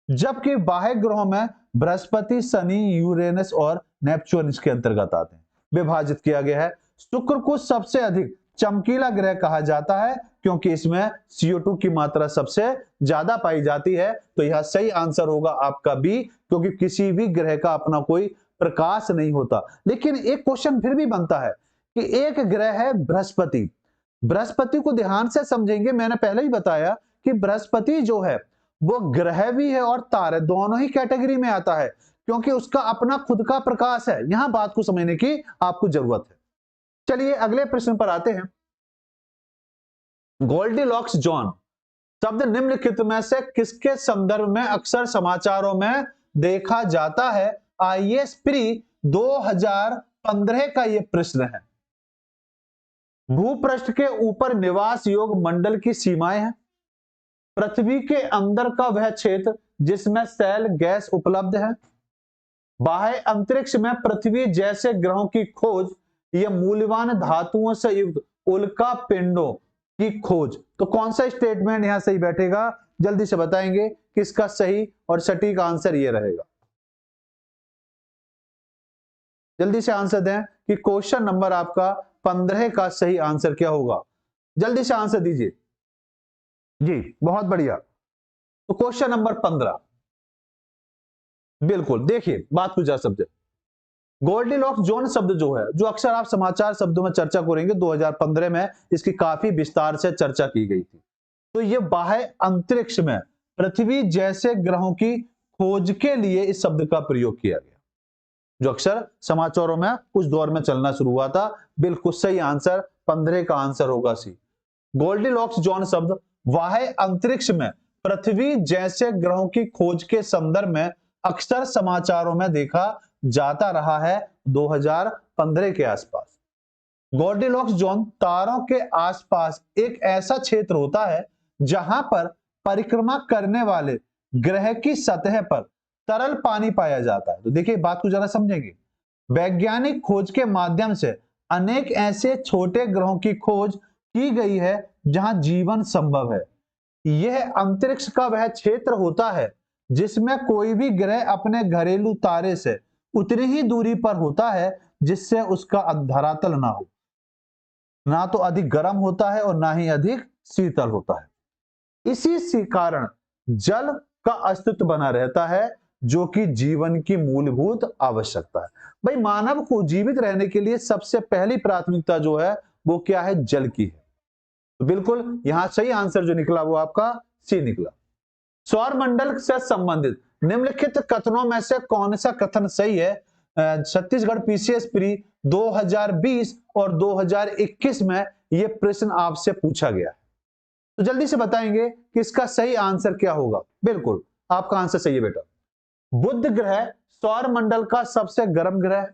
जबकि बाह्य ग्रहों में बृहस्पति, शनि, यूरेनस और नेपच्यून इसके अंतर्गत आते हैं। विभाजित किया गया है। शुक्र को सबसे अधिक चमकीला ग्रह कहा जाता है क्योंकि इसमें CO2 की मात्रा सबसे ज्यादा पाई जाती है। तो यह सही आंसर होगा आपका बी, क्योंकि किसी भी ग्रह का अपना कोई प्रकाश नहीं होता। लेकिन एक क्वेश्चन फिर भी बनता है कि एक ग्रह है बृहस्पति। बृहस्पति को ध्यान से समझेंगे। मैंने पहले ही बताया कि बृहस्पति जो है वो ग्रह भी है और तारे, दोनों ही कैटेगरी में आता है क्योंकि उसका अपना खुद का प्रकाश है। यहां बात को समझने की आपको जरूरत है। चलिए अगले प्रश्न पर आते हैं। गोल्डीलॉक्स जोन शब्द निम्नलिखित में से किसके संदर्भ में अक्सर समाचारों में देखा जाता है? आईएएस प्री 2015 का यह प्रश्न है। भूपृष्ठ के ऊपर निवास योग्य मंडल की सीमाएं हैं। पृथ्वी के अंदर का वह क्षेत्र जिसमें सेल गैस उपलब्ध है। बाह्य अंतरिक्ष में पृथ्वी जैसे ग्रहों की खोज या मूल्यवान धातुओं से युक्त उल्का पिंडों की खोज। तो कौन सा स्टेटमेंट यहां सही बैठेगा? जल्दी से बताएंगे किसका सही और सटीक आंसर ये रहेगा। जल्दी से आंसर दें कि क्वेश्चन नंबर आपका 15 का सही आंसर क्या होगा। जल्दी से आंसर दीजिए जी। बहुत बढ़िया। तो क्वेश्चन नंबर 15 बिल्कुल। देखिए बात कुछ समझे। गोल्डीलॉक्स जोन शब्द जो है, जो अक्सर आप समाचार शब्दों में चर्चा करेंगे, 2015 में इसकी काफी विस्तार से चर्चा की गई थी। तो ये बाह्य अंतरिक्ष में पृथ्वी जैसे ग्रहों की खोज के लिए इस शब्द का प्रयोग किया गया, जो अक्सर समाचारों में उस दौर में चलना शुरू हुआ था। बिल्कुल सही आंसर 15 का आंसर होगा सी। गोल्डीलॉक्स जोन शब्द बाह्य अंतरिक्ष में पृथ्वी जैसे ग्रहों की खोज के संदर्भ में अक्सर समाचारों में देखा जाता रहा है 2015 के आसपास। गोल्डीलॉक्स जोन तारों के आसपास एक ऐसा क्षेत्र होता है जहां पर परिक्रमा करने वाले ग्रह की सतह पर तरल पानी पाया जाता है। तो देखिए बात को जरा समझेंगे। वैज्ञानिक खोज के माध्यम से अनेक ऐसे छोटे ग्रहों की खोज की गई है जहां जीवन संभव है। यह अंतरिक्ष का वह क्षेत्र होता है जिसमें कोई भी ग्रह अपने घरेलू तारे से उतनी ही दूरी पर होता है जिससे उसका धरातल ना हो, ना तो अधिक गर्म होता है और ना ही अधिक शीतल होता है। इसी कारण जल का अस्तित्व बना रहता है जो कि जीवन की मूलभूत आवश्यकता है। भाई मानव को जीवित रहने के लिए सबसे पहली प्राथमिकता जो है वो क्या है, जल की है। तो बिल्कुल यहां सही आंसर जो निकला वो आपका सी निकला। सौर मंडल से संबंधित निम्नलिखित कथनों में से कौन सा कथन सही है? छत्तीसगढ़ पीसीएस प्री 2020 और 2021 में यह प्रश्न आपसे पूछा गया है, तो जल्दी से बताएंगे कि इसका सही आंसर क्या होगा। बिल्कुल आपका आंसर सही है बेटा। बुध ग्रह सौर मंडल का सबसे गर्म ग्रह है,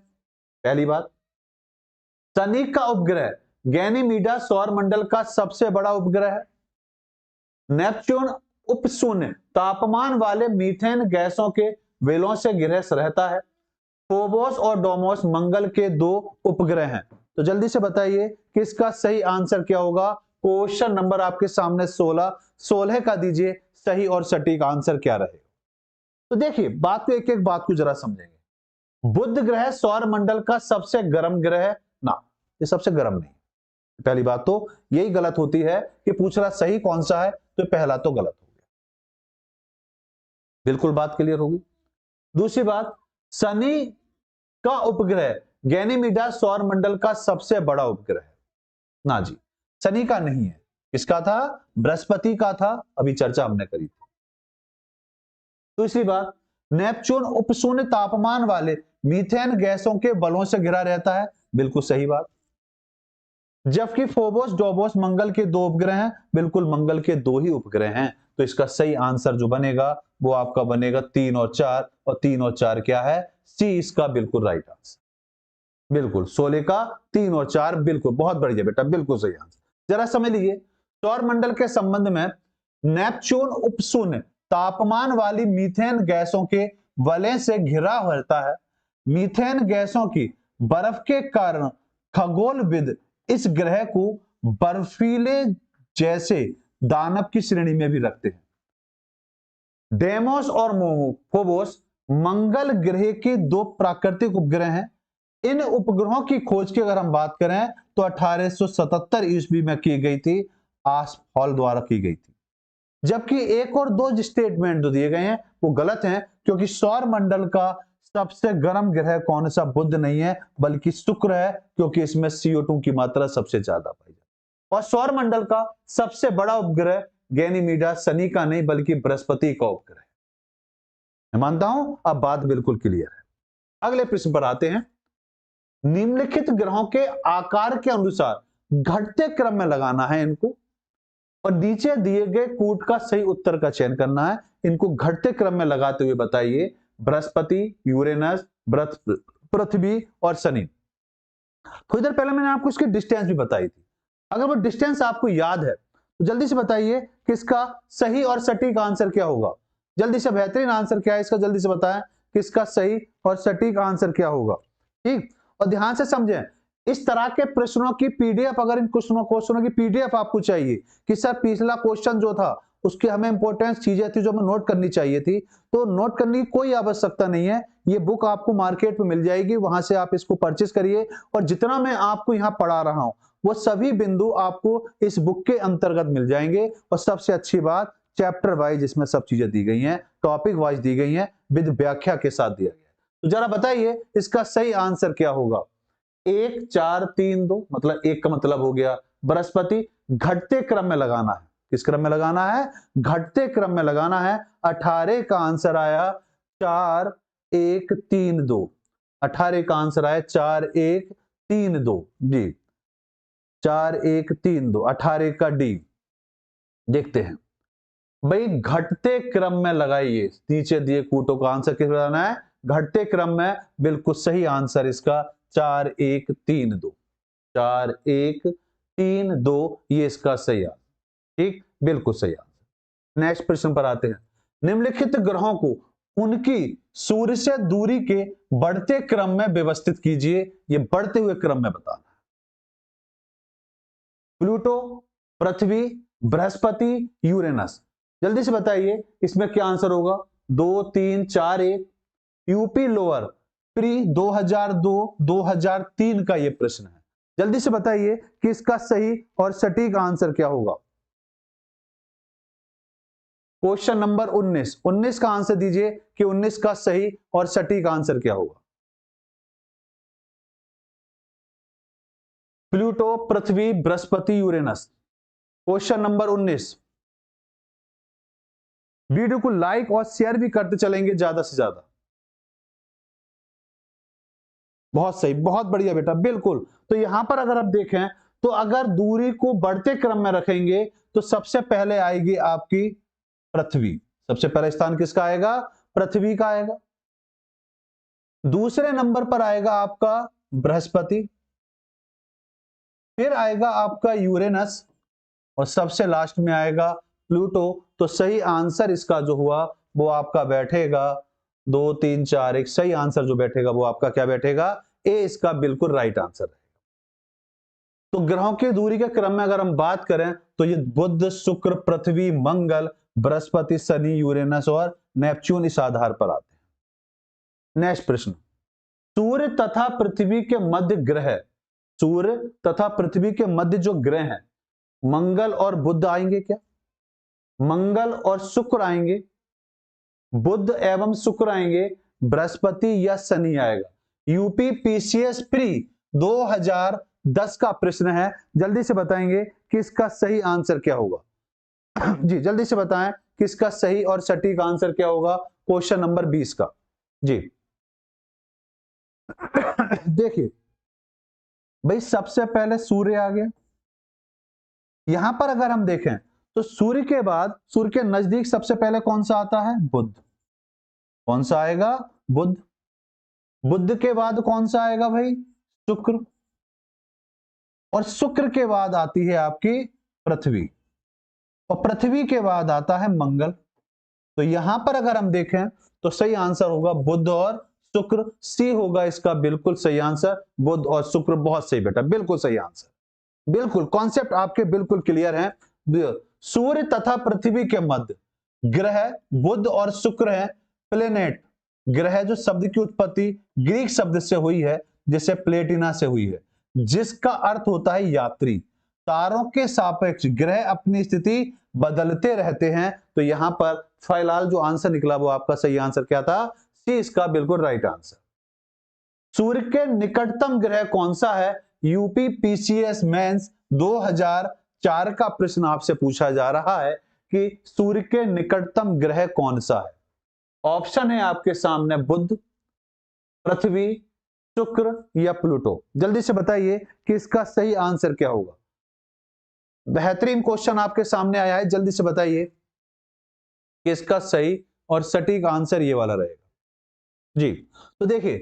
पहली बात। शनि का उपग्रह गैनीमीडा सौर मंडल का सबसे बड़ा उपग्रह है। नेपच्यून उपशून्य तापमान वाले मीथेन गैसों के वेलों से घिरे रहता है। फोबोस और डोमोस मंगल के 2 उपग्रह हैं। तो जल्दी से बताइए कि इसका सही आंसर क्या होगा। क्वेश्चन नंबर आपके सामने 16 का दीजिए सही और सटीक आंसर क्या रहेगा। तो देखिए बात को एक एक बात को जरा समझेंगे। बुध ग्रह सौर मंडल का सबसे गर्म ग्रह है ना, ये सबसे गर्म नहीं। पहली बात तो यही गलत होती है कि पूछ रहा सही कौन सा है, तो पहला तो गलत हो गया। बिल्कुल बात क्लियर होगी। दूसरी बात, शनि का उपग्रह गैनीमीडा सौर मंडल का सबसे बड़ा उपग्रह है ना जी, शनि का नहीं है। किसका था? बृहस्पति का था, अभी चर्चा हमने करी थी। दूसरी बात, नेपच्यून उपशून्य तापमान वाले मीथेन गैसों के बलों से घिरा रहता है, बिल्कुल सही बात। जबकि फोबोस डोबोस मंगल के 2 उपग्रह हैं, बिल्कुल मंगल के 2 ही उपग्रह हैं। तो इसका सही आंसर जो बनेगा वो आपका बनेगा 3 और 4, और 3 और 4 क्या है? सी इसका बिल्कुल राइट आंसर। बिल्कुल 16 का 3 और 4 बिल्कुल, बहुत बढ़िया बेटा, बिल्कुल सही आंसर। जरा समझ लीजिए सौर मंडल के संबंध में, नेपच्यून उपशून्य तापमान वाली मीथेन गैसों के वलय से घिरा रहता है। मीथेन गैसों की बर्फ के कारण खगोलविद इस ग्रह को बर्फीले जैसे दानव की श्रेणी में भी रखते हैं। डेमोस और फोबोस मंगल ग्रह के 2 प्राकृतिक उपग्रह हैं। इन उपग्रहों की खोज की अगर हम बात करें तो 1877 ईस्वी में की गई थी, आसफॉल द्वारा की गई थी। जबकि 1 और 2 स्टेटमेंट जो दिए गए हैं वो गलत हैं, क्योंकि सौर मंडल का सबसे गर्म ग्रह कौन सा बुध नहीं है बल्कि शुक्र है, क्योंकि इसमें CO2 की मात्रा सबसे ज्यादा पाई जाती है। और सौर मंडल का सबसे बड़ा उपग्रह गैनीमीडा शनि का नहीं बल्कि बृहस्पति का उपग्रह है। मैं मानता हूं अब बात बिल्कुल क्लियर है। अगले प्रश्न पर आते हैं। निम्नलिखित ग्रहों के आकार के अनुसार घटते क्रम में लगाना है इनको, और नीचे दिए गए कूट का सही उत्तर का चयन करना है। इनको घटते क्रम में लगाते हुए बताइए। बृहस्पति, यूरेनस, पृथ्वी और शनि। थोड़ी देर पहले मैंने आपको इसकी डिस्टेंस भी बताई थी। अगर वो डिस्टेंस आपको याद है तो जल्दी से बताइए कि इसका सही और सटीक आंसर क्या होगा। जल्दी से, बेहतरीन आंसर क्या है इसका, जल्दी से बताएं कि इसका सही और सटीक आंसर क्या होगा। ठीक, और ध्यान से समझें, इस तरह के प्रश्नों की पीडीएफ, अगर इन क्वेश्चनों की पीडीएफ आपको चाहिए कि सर पिछला क्वेश्चन जो था उसके हमें इंपॉर्टेंट चीजें थी जो हमें नोट करनी चाहिए थी, तो नोट करने की कोई आवश्यकता नहीं है। ये बुक आपको मार्केट में मिल जाएगी, वहां से आप इसको परचेस करिए। और जितना मैं आपको यहाँ पढ़ा रहा हूं वो सभी बिंदु आपको इस बुक के अंतर्गत मिल जाएंगे। और सबसे अच्छी बात, चैप्टर वाइज इसमें सब चीजें दी गई हैं, टॉपिक वाइज दी गई हैं, विद व्याख्या के साथ दिया गया। तो जरा बताइए इसका सही आंसर क्या होगा। 1 4 3 2, मतलब 1 का मतलब हो गया बृहस्पति। घटते क्रम में लगाना है, किस क्रम में लगाना है? घटते क्रम में लगाना है। 18 का आंसर आया 4 1 3 2। 18 का आंसर आया 4 1 3 2 जी, 4 1 3 2, 18 का डी। देखते हैं भाई, घटते क्रम में लगाइए। नीचे दिए कूटों का आंसर किस लगाना है? घटते क्रम में। बिल्कुल सही आंसर इसका 4 1 3 2, 4 1 3 2, ये इसका सही आंसर। ठीक, बिल्कुल सही आंसर। नेक्स्ट प्रश्न पर आते हैं। निम्नलिखित ग्रहों को उनकी सूर्य से दूरी के बढ़ते क्रम में व्यवस्थित कीजिए। ये बढ़ते हुए क्रम में बताना है। प्लूटो, पृथ्वी, बृहस्पति, यूरेनस। जल्दी से बताइए इसमें क्या आंसर होगा। 2 3 4 1। यूपी लोअर प्री 2002 2003 का यह प्रश्न है। जल्दी से बताइए कि इसका सही और सटीक आंसर क्या होगा। क्वेश्चन नंबर 19 का आंसर दीजिए कि 19 का सही और सटीक आंसर क्या होगा। प्लूटो, पृथ्वी, बृहस्पति, यूरेनस। Question number 19। वीडियो को लाइक और शेयर भी करते चलेंगे ज्यादा से ज्यादा। बहुत सही, बहुत बढ़िया बेटा, बिल्कुल। तो यहां पर अगर आप देखें तो अगर दूरी को बढ़ते क्रम में रखेंगे तो सबसे पहले आएगी आपकी पृथ्वी। सबसे पहला स्थान किसका आएगा? पृथ्वी का आएगा। दूसरे नंबर पर आएगा आपका बृहस्पति, फिर आएगा आपका यूरेनस और सबसे लास्ट में आएगा प्लूटो। तो सही आंसर इसका जो हुआ वो आपका बैठेगा 2 3 4 1। सही आंसर जो बैठेगा वो आपका क्या बैठेगा? ए इसका बिल्कुल राइट आंसर है। तो ग्रहों की दूरी के क्रम में अगर हम बात करें तो ये बुध, शुक्र, पृथ्वी, मंगल, बृहस्पति, शनि, यूरेनस और नेपच्यून इस आधार पर आते हैं। नेक्स्ट प्रश्न। सूर्य तथा पृथ्वी के मध्य ग्रह, सूर्य तथा पृथ्वी के मध्य जो ग्रह हैं, मंगल और बुध आएंगे क्या? मंगल और शुक्र आएंगे, बुध एवं शुक्र आएंगे, बृहस्पति या शनि आएगा। यूपी पीसीएस प्री 2010 का प्रश्न है। जल्दी से बताएंगे कि इसका सही आंसर क्या होगा। जी जल्दी से बताएं कि इसका सही और सटीक आंसर क्या होगा क्वेश्चन नंबर 20 का। जी देखिए भाई, सबसे पहले सूर्य आ गया। यहां पर अगर हम देखें तो सूर्य के बाद, सूर्य के नजदीक सबसे पहले कौन सा आता है? बुध। कौन सा आएगा? बुध। बुध के बाद कौन सा आएगा भाई? शुक्र। और शुक्र के बाद आती है आपकी पृथ्वी, और पृथ्वी के बाद आता है मंगल। तो यहां पर अगर हम देखें तो सही आंसर होगा बुध और शुक्र। सी होगा इसका बिल्कुल सही आंसर, बुध और शुक्र। बहुत सही बेटा, बिल्कुल सही आंसर। बिल्कुल कॉन्सेप्ट आपके बिल्कुल क्लियर है। सूर्य तथा पृथ्वी के मध्य ग्रह बुध और शुक्र है। प्लेनेट, ग्रह जो शब्द की उत्पत्ति ग्रीक शब्द से हुई है जिसे प्लेटिना से हुई है, जिसका अर्थ होता है यात्री। तारों के सापेक्ष ग्रह अपनी स्थिति बदलते रहते हैं। तो यहां पर फिलहाल जो आंसर निकला वो आपका सही आंसर क्या था? सी इसका बिल्कुल राइट आंसर। सूर्य के निकटतम ग्रह कौन सा है? यूपी पीसीएस मेंस 2004 का प्रश्न आपसे पूछा जा रहा है कि सूर्य के निकटतम ग्रह कौन सा है। ऑप्शन है आपके सामने बुध, पृथ्वी, शुक्र या प्लूटो। जल्दी से बताइए कि इसका सही आंसर क्या होगा। बेहतरीन क्वेश्चन आपके सामने आया है, जल्दी से बताइए कि इसका सही और सटीक आंसर ये वाला रहेगा। जी तो देखिए,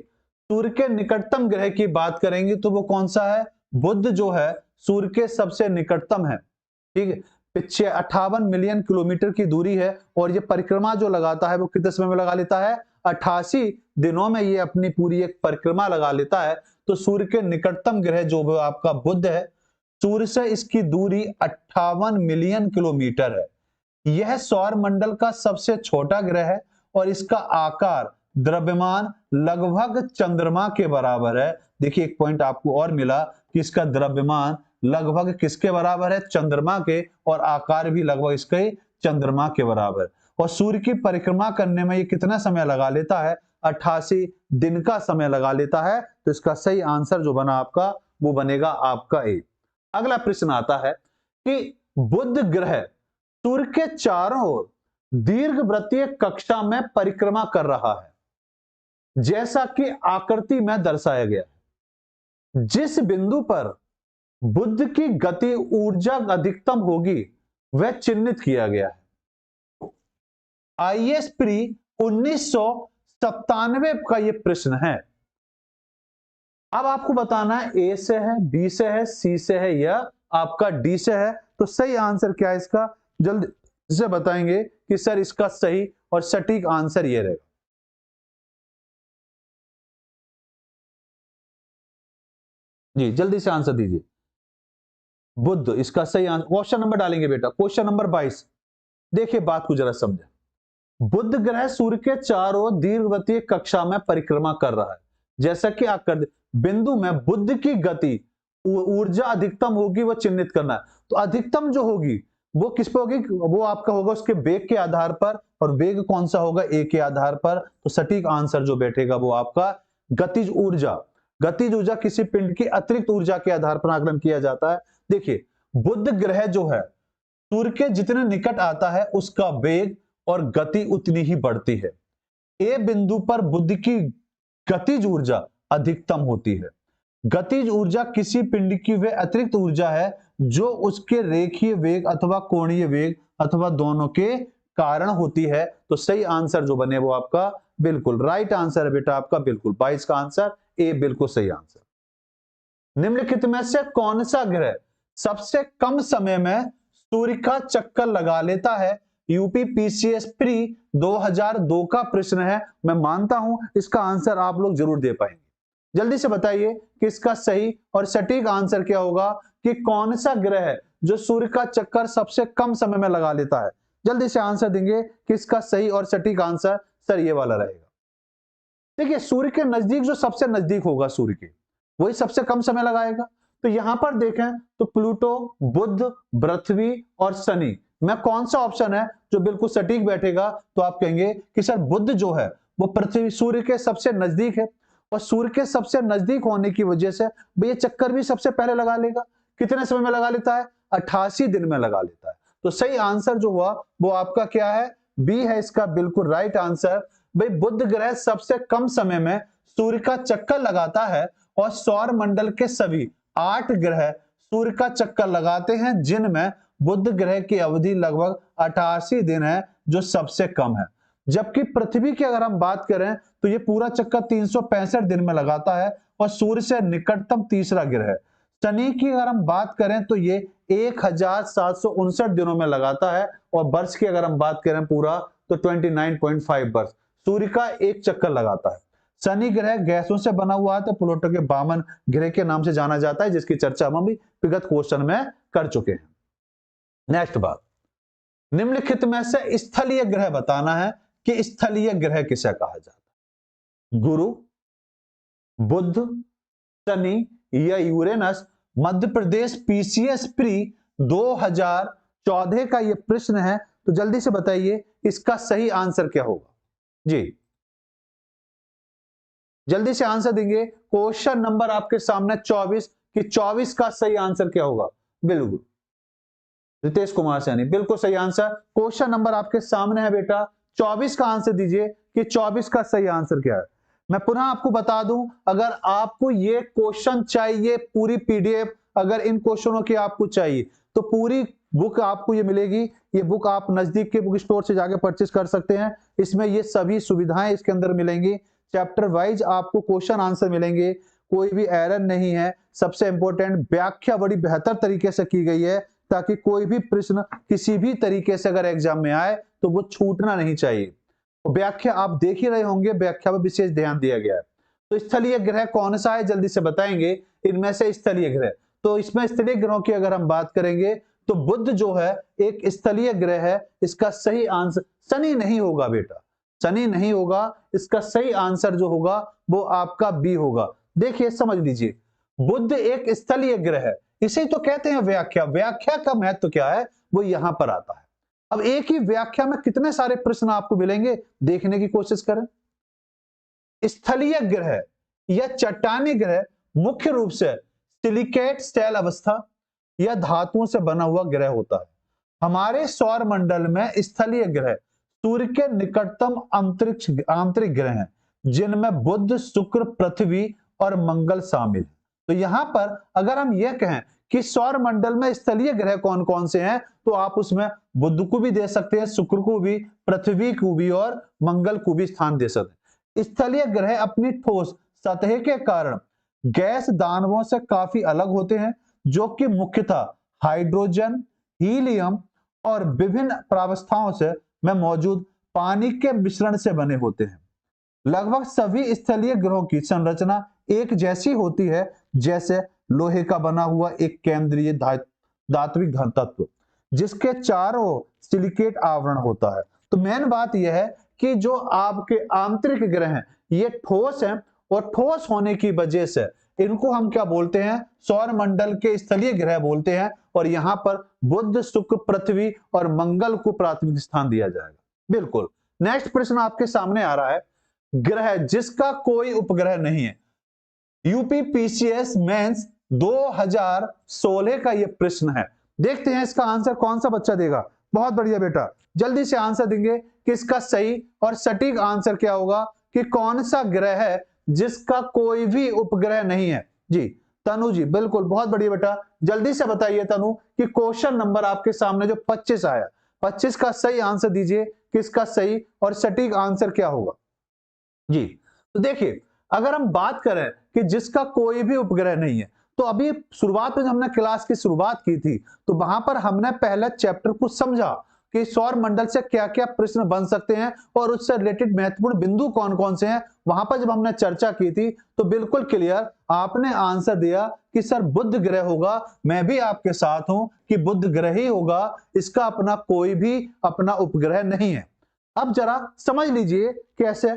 सूर्य के निकटतम ग्रह की बात करेंगे तो वो कौन सा है? बुध जो है सूर्य के सबसे निकटतम है। ठीक है, पीछे 58 मिलियन किलोमीटर की दूरी है और ये परिक्रमा जो लगाता है वो कितने समय में लगा लेता है? 88 दिनों में ये अपनी पूरी एक परिक्रमा लगा लेता है। तो सूर्य के निकटतम ग्रह जो वो आपका बुध है, सूर्य से इसकी दूरी 58 मिलियन किलोमीटर है। यह सौर मंडल का सबसे छोटा ग्रह है और इसका आकार द्रव्यमान लगभग चंद्रमा के बराबर है। देखिए एक पॉइंट आपको और मिला कि इसका द्रव्यमान लगभग किसके बराबर है? चंद्रमा के, और आकार भी लगभग इसके चंद्रमा के बराबर। और सूर्य की परिक्रमा करने में ये कितना समय लगा लेता है? 88 दिन का समय लगा लेता है। तो इसका सही आंसर जो बना आपका वो बनेगा आपका ए। अगला प्रश्न आता है कि बुध ग्रह सूर्य के चारों ओर दीर्घवृत्तीय कक्षा में परिक्रमा कर रहा है, जैसा कि आकृति में दर्शाया गया है। जिस बिंदु पर बुध की गति ऊर्जा अधिकतम होगी वह चिन्हित किया गया है। आईएएस प्री 1997 का यह प्रश्न है। अब आपको बताना है ए से है, बी से है, सी से है या आपका डी से है। तो सही आंसर क्या है इसका? जल्दी से बताएंगे कि सर इसका सही और सटीक आंसर ये रहेगा। जी जल्दी से आंसर दीजिए। बुध इसका सही आंसर, ऑप्शन नंबर डालेंगे बेटा। क्वेश्चन नंबर 22, देखिए बात को जरा समझे। बुध ग्रह सूर्य के चारों दीर्घवृत्तीय कक्षा में परिक्रमा कर रहा है। जैसा कि आकृति बिंदु में बुध की गति ऊर्जा अधिकतम होगी वो चिन्हित करना है। तो अधिकतम जो होगी वो किस पे होगी, वो आपका होगा उसके वेग के आधार पर, और वेग कौन सा होगा, ए के आधार पर। तो सटीक आंसर जो बैठेगा वो आपका गतिज ऊर्जा। गतिज ऊर्जा किसी पिंड की अतिरिक्त ऊर्जा के आधार पर आकलन किया जाता है। देखिए बुध ग्रह जो है सूर्य के जितने निकट आता है उसका वेग और गति उतनी ही बढ़ती है। ए बिंदु पर बुध की गतिज ऊर्जा अधिकतम होती है। गतिज ऊर्जा किसी पिंड की वह अतिरिक्त ऊर्जा है जो उसके रेखीय वेग अथवा कोणीय वेग अथवा दोनों के कारण होती है। तो सही आंसर जो बने वो आपका बिल्कुल राइट आंसर है बेटा आपका, बिल्कुल 22 का आंसर ए बिल्कुल सही आंसर। निम्नलिखित में से कौन सा ग्रह सबसे कम समय में सूर्य का चक्कर लगा लेता है। यूपी पीसीएस प्री 2002 का प्रश्न है। मैं मानता हूं इसका आंसर आप लोग जरूर दे पाएंगे। जल्दी से बताइए कि इसका सही और सटीक आंसर क्या होगा, कि कौन सा ग्रह है जो सूर्य का चक्कर सबसे कम समय में लगा लेता है। जल्दी से आंसर देंगे कि इसका सही और सटीक आंसर सर ये वाला रहेगा। देखिए सूर्य के नजदीक जो सबसे नजदीक होगा सूर्य के, वही सबसे कम समय लगाएगा। तो यहां पर देखें तो प्लूटो, बुध, पृथ्वी और शनि में कौन सा ऑप्शन है जो बिल्कुल सटीक बैठेगा। तो आप कहेंगे कि सर बुध जो है वो पृथ्वी सूर्य के सबसे नजदीक है, और सूर्य के सबसे नजदीक होने की वजह से ये चक्कर भी सबसे पहले लगा लेगा। कितने समय में लगा लेता है, 88 दिन में लगा लेता है। तो सही आंसर जो हुआ वो आपका क्या है, बी है इसका बिल्कुल राइट आंसर। भाई बुध ग्रह सबसे कम समय में सूर्य का चक्कर लगाता है, और सौर मंडल के सभी 8 ग्रह सूर्य का चक्कर लगाते हैं, जिनमें बुध ग्रह की अवधि लगभग 88 दिन है जो सबसे कम है। जबकि पृथ्वी की अगर हम बात करें तो ये पूरा चक्कर 365 दिन में लगाता है, और सूर्य से निकटतम तीसरा ग्रह है। शनि की अगर हम बात करें तो ये 1759 दिनों में लगाता है, और वर्ष की अगर हम बात करें पूरा तो 29.5 वर्ष सूर्य का एक चक्कर लगाता है। शनि ग्रह गैसों से बना हुआ है, तो प्लूटो के वामन ग्रह के नाम से जाना जाता है, जिसकी चर्चा हम भी विगत क्वेश्चन में कर चुके हैं। नेक्स्ट बात, निम्नलिखित में से स्थलीय ग्रह बताना है कि स्थलीय ग्रह किसे कहा जाता है। गुरु, बुध, शनि या Uranus. Madhya Pradesh PCS pre 2014 का यह प्रश्न है। तो जल्दी से बताइए इसका सही आंसर क्या होगा जी, जल्दी से आंसर देंगे। क्वेश्चन नंबर आपके सामने 24 कि 24 का सही आंसर क्या होगा। बिल्कुल रितेश कुमार सैनी बिल्कुल सही आंसर। क्वेश्चन नंबर आपके सामने है बेटा, 24 का आंसर दीजिए कि 24 का सही आंसर क्या है। मैं पुनः आपको बता दूं, अगर आपको ये क्वेश्चन चाहिए पूरी पीडीएफ, अगर इन क्वेश्चनों की आपको चाहिए तो पूरी बुक आपको ये मिलेगी। ये बुक आप नजदीक के बुक स्टोर से जाके परचेस कर सकते हैं। इसमें ये सभी सुविधाएं इसके अंदर मिलेंगी। चैप्टर वाइज आपको क्वेश्चन आंसर मिलेंगे, कोई भी एरर नहीं है। सबसे इंपॉर्टेंट व्याख्या बड़ी बेहतर तरीके से की गई है, ताकि कोई भी प्रश्न किसी भी तरीके से अगर एग्जाम में आए तो वो छूटना नहीं चाहिए। व्याख्या आप देख ही रहे होंगे, व्याख्या पर विशेष ध्यान दिया गया है। तो स्थलीय ग्रह कौन सा है जल्दी से बताएंगे इनमें से स्थलीय ग्रह। तो इसमें स्थलीय ग्रहों की अगर हम बात करेंगे तो बुध जो है एक स्थलीय ग्रह है। इसका सही आंसर शनि नहीं होगा बेटा, शनि नहीं होगा। इसका सही आंसर जो होगा वो आपका बी होगा। देखिए समझ लीजिए, बुध एक स्थलीय ग्रह है, इसे तो कहते हैं व्याख्या। व्याख्या का महत्व क्या है वो यहां पर आता है। अब एक ही व्याख्या में कितने सारे प्रश्न आपको मिलेंगे, देखने की कोशिश करें। स्थलीय ग्रह या चट्टानी ग्रह मुख्य रूप से सिलिकेट सेल अवस्था या धातुओं से बना हुआ ग्रह होता है। हमारे सौर मंडल में स्थलीय ग्रह सूर्य के निकटतम आंतरिक ग्रह हैं, जिनमें बुध, शुक्र, पृथ्वी और मंगल शामिल है। तो यहां पर अगर हम यह कहें कि सौर मंडल में स्थलीय ग्रह कौन कौन से हैं, तो आप उसमें बुध को भी दे सकते हैं, शुक्र को भी, पृथ्वी को भी और मंगल को भी स्थान दे सकते हैं। स्थलीय ग्रह अपनी ठोस सतह के कारण गैस दानवों से काफी अलग होते हैं, जो कि मुख्यतः हाइड्रोजन, हीलियम और विभिन्न प्रावस्थाओं से में मौजूद पानी के मिश्रण से बने होते हैं। लगभग सभी स्थलीय ग्रहों की संरचना एक जैसी होती है, जैसे लोहे का बना हुआ एक केंद्रीय धात्विक धन तत्व जिसके चारों सिलिकेट आवरण होता है। तो मेन बात यह है कि जो आपके आंतरिक ग्रह हैं ये ठोस हैं और ठोस होने की वजह से इनको हम क्या बोलते हैं, सौर मंडल के स्थलीय ग्रह बोलते हैं। और यहां पर बुध, शुक्र, पृथ्वी और मंगल को प्राथमिक स्थान दिया जाएगा। बिल्कुल। नेक्स्ट प्रश्न आपके सामने आ रहा है, ग्रह जिसका कोई उपग्रह नहीं है। यूपीपीसीएस मेंस 2016 का यह प्रश्न है। देखते हैं इसका आंसर कौन सा बच्चा देगा। बहुत बढ़िया बेटा, जल्दी से आंसर देंगे कि इसका सही और सटीक आंसर क्या होगा, कि कौन सा ग्रह है जिसका कोई भी उपग्रह नहीं है। जी तनु जी, बिल्कुल, बहुत बढ़िया बेटा, जल्दी से बताइए तनु कि क्वेश्चन नंबर आपके सामने जो 25 आया, 25 का सही आंसर दीजिए कि इसका सही और सटीक आंसर क्या होगा। जी तो देखिए, अगर हम बात करें कि जिसका कोई भी उपग्रह नहीं है, तो अभी शुरुआत में जब हमने क्लास की शुरुआत की थी तो वहां पर हमने पहले चैप्टर को समझा कि सौर मंडल से क्या क्या प्रश्न बन सकते हैं और उससे रिलेटेड महत्वपूर्ण बिंदु कौन कौन से हैं। वहां पर जब हमने चर्चा की थी तो बिल्कुल क्लियर आपने आंसर दिया कि सर बुध ग्रह होगा। मैं भी आपके साथ हूं कि बुध ग्रह ही होगा, इसका अपना कोई भी अपना उपग्रह नहीं है। अब जरा समझ लीजिए कैसे।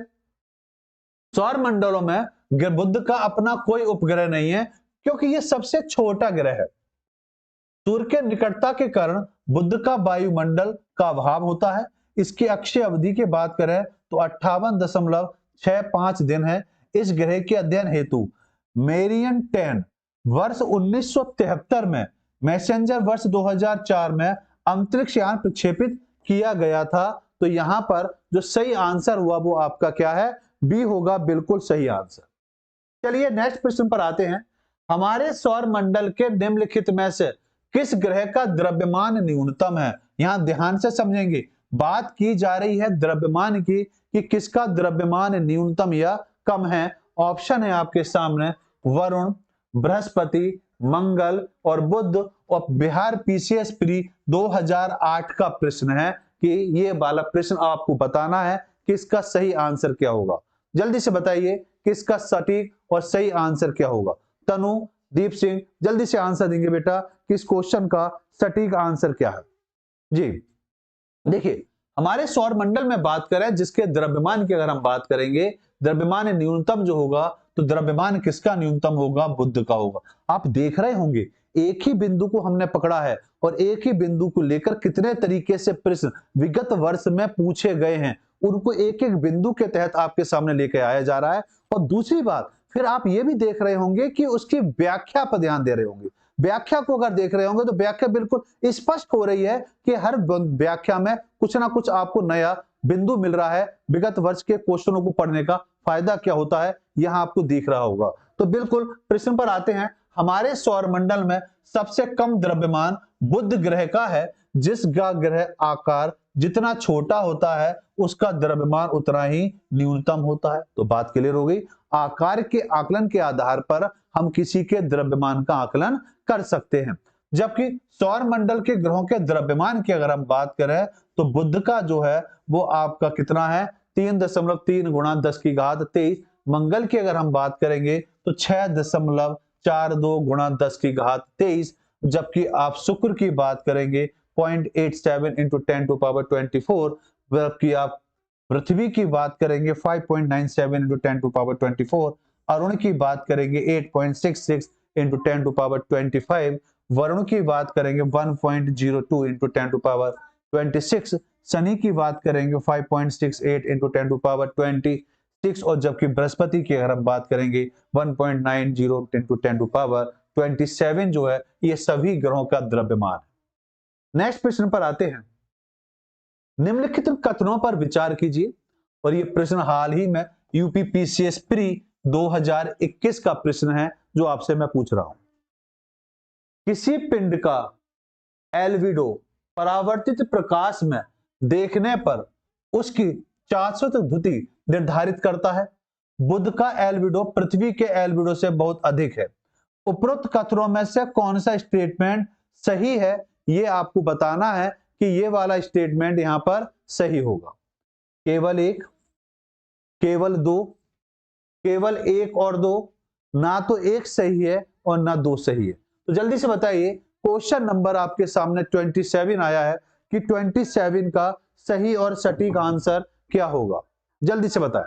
सौर मंडलों में बुध का अपना कोई उपग्रह नहीं है क्योंकि यह सबसे छोटा ग्रह है। सूर्य के निकटता के कारण बुध का वायुमंडल का अभाव होता है। इसकी अक्षीय अवधि की बात करें तो 58.65 दिन है। इस ग्रह के अध्ययन हेतु मेरियन 10 वर्ष 1973 में, मैसेंजर वर्ष 2004 में अंतरिक्ष यान प्रक्षेपित किया गया था। तो यहां पर जो सही आंसर हुआ वो आपका क्या है, बी होगा, बिल्कुल सही आंसर। चलिए नेक्स्ट प्रश्न पर आते हैं। हमारे सौर मंडल के निम्नलिखित में से किस ग्रह का द्रव्यमान न्यूनतम है। यहां ध्यान से समझेंगे, बात की जा रही है द्रव्यमान की कि किसका द्रव्यमान न्यूनतम या कम है। ऑप्शन है आपके सामने वरुण, बृहस्पति, मंगल और बुध। और बिहार पीसीएस प्री 2008 का प्रश्न है कि ये वाला प्रश्न आपको बताना है कि इसका सही आंसर क्या होगा। जल्दी से बताइए कि इसका सटीक और सही आंसर क्या होगा। तनु, दीप सिंह, जल्दी से आंसर देंगे बेटा कि इस क्वेश्चन का सटीक आंसर क्या है। जी देखिए, हमारे सौर मंडल में बात करें जिसके द्रव्यमान की अगर हम बात करेंगे, द्रव्यमान न्यूनतम जो होगा तो द्रव्यमान किसका न्यूनतम होगा, बुध का होगा। आप देख रहे होंगे एक ही बिंदु को हमने पकड़ा है और एक ही बिंदु को लेकर कितने तरीके से प्रश्न विगत वर्ष में पूछे गए हैं, उनको एक एक बिंदु के तहत आपके सामने लेकर आया जा रहा है। और दूसरी बात, फिर आप ये भी देख रहे होंगे कि उसकी व्याख्या पर ध्यान दे रहे होंगे। व्याख्या को अगर देख रहे होंगे तो व्याख्या बिल्कुल स्पष्ट हो रही है कि हर व्याख्या में कुछ ना कुछ आपको नया बिंदु मिल रहा है। विगत वर्ष के क्वेश्चनों को पढ़ने का फायदा क्या होता है यहां आपको दिख रहा होगा। तो बिल्कुल प्रश्न पर आते हैं। हमारे सौर मंडल में सबसे कम द्रव्यमान बुध ग्रह का है, जिसका ग्रह आकार जितना छोटा होता है उसका द्रव्यमान उतना ही न्यूनतम होता है। तो बात क्लियर हो गई। आकार के आकलन के आधार पर हम किसी के द्रव्यमान का आकलन कर सकते हैं। जबकि सौर मंडल के ग्रहों के द्रव्यमान की अगर हम बात करें तो बुध का जो है वो आपका कितना है, 3.3 गुणा 10 की घात 23। मंगल की अगर हम बात करेंगे तो 6.42 गुणा 10 की घात 23। जबकि आप शुक्र की बात करेंगे 0.87 इंटू 10 टू पावर 24। जबकि आप पृथ्वी की बात करेंगे 5.97 इंटू 10 टू पावर 24। अरुण की बात करेंगे 8.66 इंटू 10 टू पावर 25। वरुण की बात करेंगे 1.02 इंटू 10 टू पावर 26। शनि की बात करेंगे 5.68 इंटू 10 टू पावर 26। और जबकि बृहस्पति की अगर हम बात करेंगे 1.90 इंटू 10 टू पावर 27 जो है, ये सभी ग्रहों का द्रव्यमान है। नेक्स्ट प्रश्न पर आते हैं। निम्नलिखित कथनों पर विचार कीजिए। और ये प्रश्न हाल ही में यूपीपीसीएस प्री 2021 का प्रश्न है जो आपसे मैं पूछ रहा हूं। किसी पिंड का एल्विडो परावर्तित प्रकाश में देखने पर उसकी शाश्वत द्युति निर्धारित करता है। बुध का एल्विडो पृथ्वी के एल्विडो से बहुत अधिक है। उपरोक्त कथनों में से कौन सा स्टेटमेंट सही है, ये आपको बताना है कि ये वाला स्टेटमेंट यहां पर सही होगा। केवल एक, केवल दो, केवल एक और दो, ना तो एक सही है और ना दो सही है। तो जल्दी से बताइए क्वेश्चन नंबर आपके सामने 27 आया है कि 27 का सही और सटीक आंसर क्या होगा, जल्दी से बताएं।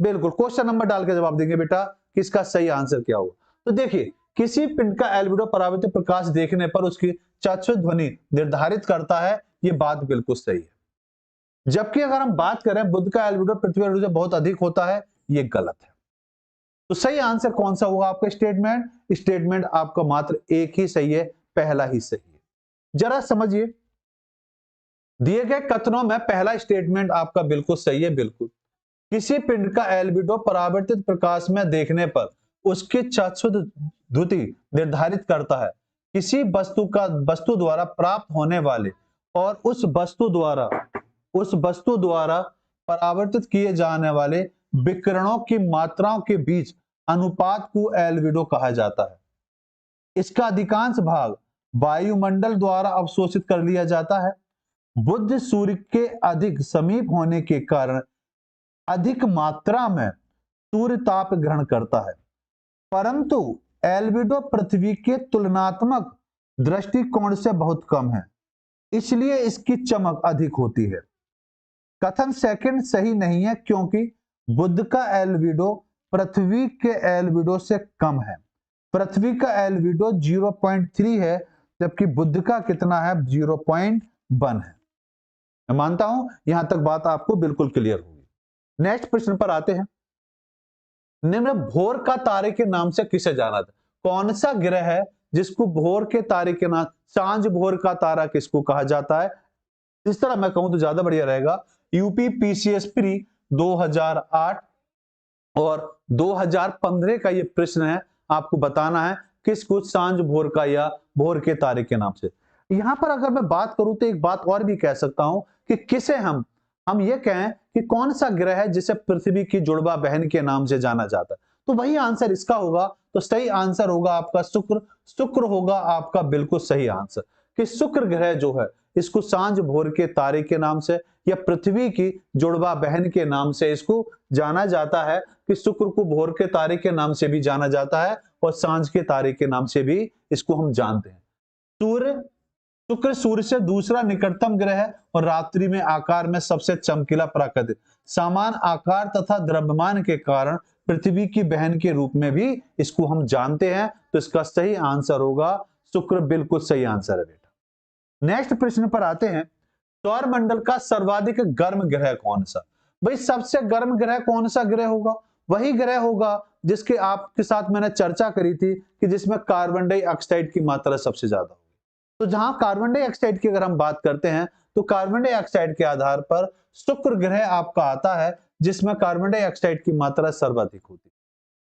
बिल्कुल क्वेश्चन नंबर डाल के जवाब देंगे बेटा किसका सही आंसर क्या होगा। तो देखिए किसी पिंड का एल्बिडो परावर्तित प्रकाश देखने पर उसकी चाक्षुष ध्वनि निर्धारित करता है, ये बात बिल्कुल सही है। जबकि अगर हम बात करें बुध का एल्बिडो पृथ्वी एल्बिडो से बहुत अधिक होता है, ये गलत है। तो सही आंसर कौन सा होगा आपका स्टेटमेंट आपका मात्र एक ही सही है, पहला ही सही है। जरा समझिए, दिए गए कथनों में पहला स्टेटमेंट आपका बिल्कुल सही है। बिल्कुल किसी पिंड का एल्बिडो परावर्तित प्रकाश में देखने पर उसकी चाक्षुष द्युति निर्धारित करता है। किसी वस्तु द्वारा प्राप्त होने वाले और उस वस्तु द्वारा परावर्तित किए जाने वाले विकिरणों की मात्राओं के बीच अनुपात को एल्बिडो कहा जाता है। इसका अधिकांश भाग वायुमंडल द्वारा अवशोषित कर लिया जाता है। बुध सूर्य के अधिक समीप होने के कारण अधिक मात्रा में सूर्य ताप ग्रहण करता है, परंतु एल्बिडो पृथ्वी के तुलनात्मक दृष्टिकोण से बहुत कम है, इसलिए इसकी चमक अधिक होती है। कथन सेकंड सही नहीं है क्योंकि बुध का एल्बिडो पृथ्वी के एल्बिडो से कम है। पृथ्वी का एल्बिडो 0.3 है, जबकि बुध का कितना है 0.1 है। मैं मानता हूं यहां तक बात आपको बिल्कुल क्लियर होगी। नेक्स्ट प्रश्न पर आते हैं। निम्न भोर का तारे के नाम से किसे जाना था? कौन सा ग्रह है जिसको भोर के तारे के नाम, सांझ भोर का तारा किसको कहा जाता है? इस तरह मैं कहूं तो ज्यादा बढ़िया रहेगा। यूपी पीसीएस प्री 2008 और 2015 का ये प्रश्न है, आपको बताना है किसको सांझ भोर का या भोर के तारे के नाम से। यहां पर अगर मैं बात करूं तो एक बात और भी कह सकता हूं कि किसे हम ये कहें कि कौन सा ग्रह है जिसे पृथ्वी की जुड़वा बहन के नाम से जाना जाता है, तो वही आंसर इसका होगा। तो सही आंसर होगा आपका शुक्र होगा आपका बिल्कुल सही आंसर, कि शुक्र ग्रह जो है इसको सांझ भोर के तारे के नाम से या पृथ्वी की जुड़वा बहन के नाम से इसको जाना जाता है, कि शुक्र को भोर के तारे के नाम से भी जाना जाता है और सांझ के तारे के नाम से भी इसको हम जानते हैं। शुक्र सूर्य से दूसरा निकटतम ग्रह है और रात्रि में आकार में सबसे चमकीला प्राकृतिक समान आकार तथा द्रव्यमान के कारण पृथ्वी की बहन के रूप में भी इसको हम जानते हैं। तो इसका सही आंसर होगा शुक्र, बिल्कुल सही आंसर है बेटा। नेक्स्ट प्रश्न पर आते हैं। सौर मंडल का सर्वाधिक गर्म ग्रह कौन सा? भाई सबसे गर्म ग्रह कौन सा ग्रह होगा? वही ग्रह होगा जिसके आपके साथ मैंने चर्चा करी थी कि जिसमें कार्बन डाइऑक्साइड की मात्रा सबसे ज्यादा होगी। तो जहां कार्बन डाइऑक्साइड की अगर हम बात करते हैं तो कार्बन डाइऑक्साइड के आधार पर शुक्र ग्रह आपका आता है जिसमें कार्बन डाइऑक्साइड की मात्रा सर्वाधिक होती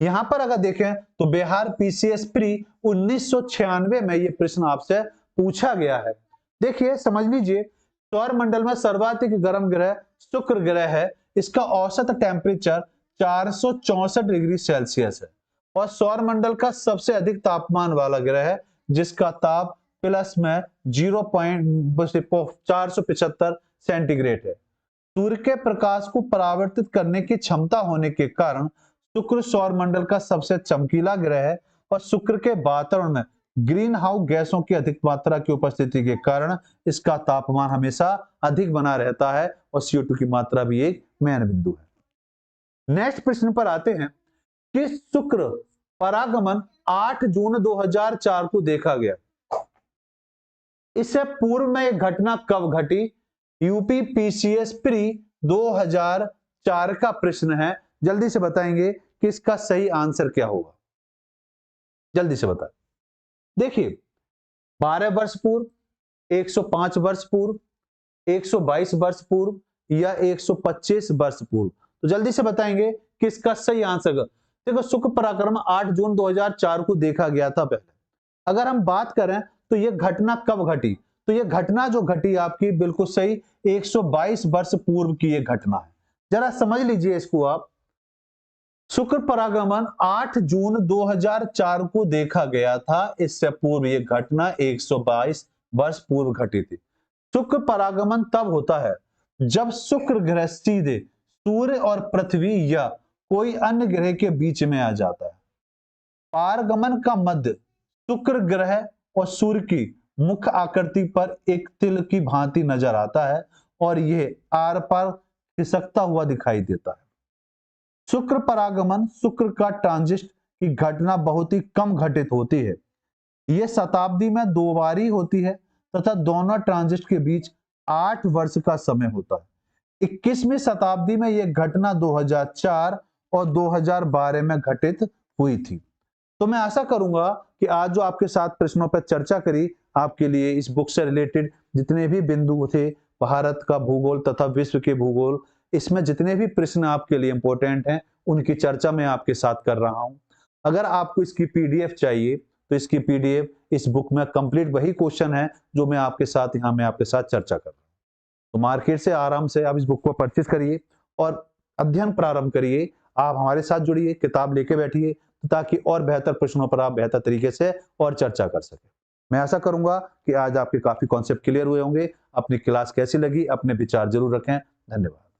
है। यहां पर अगर देखें तो बिहार पीसीएस प्री 1996 में यह प्रश्न आपसे पूछा गया है। देखिए समझ लीजिए, सौर मंडल में सर्वाधिक गर्म ग्रह शुक्र ग्रह है। इसका औसत टेम्परेचर 464 डिग्री सेल्सियस है और सौर मंडल का सबसे अधिक तापमान वाला ग्रह है जिसका ताप प्लस में 475 सेंटीग्रेड है। सूर्य के प्रकाश को परावर्तित करने की क्षमता होने के कारण शुक्र सौर मंडल का सबसे चमकीला ग्रह है और शुक्र के वातावरण में ग्रीन हाउस गैसों की अधिक मात्रा की उपस्थिति के कारण इसका तापमान हमेशा अधिक बना रहता है और CO2 की मात्रा भी एक मेन बिंदु है। नेक्स्ट प्रश्न पर आते हैं कि शुक्र परागमन 8 जून 2004 को देखा गया। इससे पूर्व में यह घटना कब घटी? यूपी पीसीएस प्री 2004 का प्रश्न है। जल्दी से बताएंगे कि इसका सही आंसर क्या होगा, जल्दी से बताएं। देखिए 12 वर्ष पूर्व, 105 वर्ष पूर्व, 122 वर्ष पूर्व या 125 वर्ष पूर्व, तो जल्दी से बताएंगे कि इसका सही आंसर। देखो शुक्र पराक्रम 8 जून 2004 को देखा गया था पहले। अगर हम बात करें तो यह घटना कब घटी, तो यह घटना जो घटी आपकी बिल्कुल सही 122 वर्ष पूर्व की यह घटना है। जरा समझ लीजिए इसको आप। शुक्र परागमन 8 जून 2004 को देखा गया था, इससे पूर्व यह घटना 122 वर्ष पूर्व घटी थी। शुक्र परागमन तब होता है जब शुक्र ग्रह सीधे सूर्य और पृथ्वी या कोई अन्य ग्रह के बीच में आ जाता है। पारगमन का मध्य शुक्र ग्रह और सूर्य की मुख्य आकृति पर एक तिल की भांति नजर आता है और यह आर पार खिसकता हुआ दिखाई देता है। शुक्र परागमन, शुक्र का ट्रांजिट की घटना बहुत ही कम घटित होती है। यह शताब्दी में 2 बार ही होती है तथा दोनों ट्रांजिट के बीच 8 वर्ष का समय होता है। 21वीं शताब्दी में यह घटना 2004 और 2012 में घटित हुई थी। तो मैं आशा करूंगा कि आज जो आपके साथ प्रश्नों पर चर्चा करी, आपके लिए इस बुक से रिलेटेड जितने भी बिंदु थे, भारत का भूगोल तथा विश्व के भूगोल, इसमें जितने भी प्रश्न आपके लिए इंपॉर्टेंट हैं, उनकी चर्चा मैं आपके साथ कर रहा हूं। अगर आपको इसकी पीडीएफ चाहिए तो इसकी पीडीएफ इस बुक में कंप्लीट वही क्वेश्चन है जो मैं आपके साथ चर्चा कर रहा हूं। तो मार्केट से आराम से आप इस बुक को परचेज करिए और अध्ययन प्रारंभ करिए। आप हमारे साथ जुड़िए, किताब लेके बैठिए ताकि और बेहतर प्रश्नों पर आप बेहतर तरीके से और चर्चा कर सकें। मैं आशा करूंगा कि आज आपके काफी कॉन्सेप्ट क्लियर हुए होंगे। अपनी क्लास कैसी लगी, अपने विचार जरूर रखें। धन्यवाद।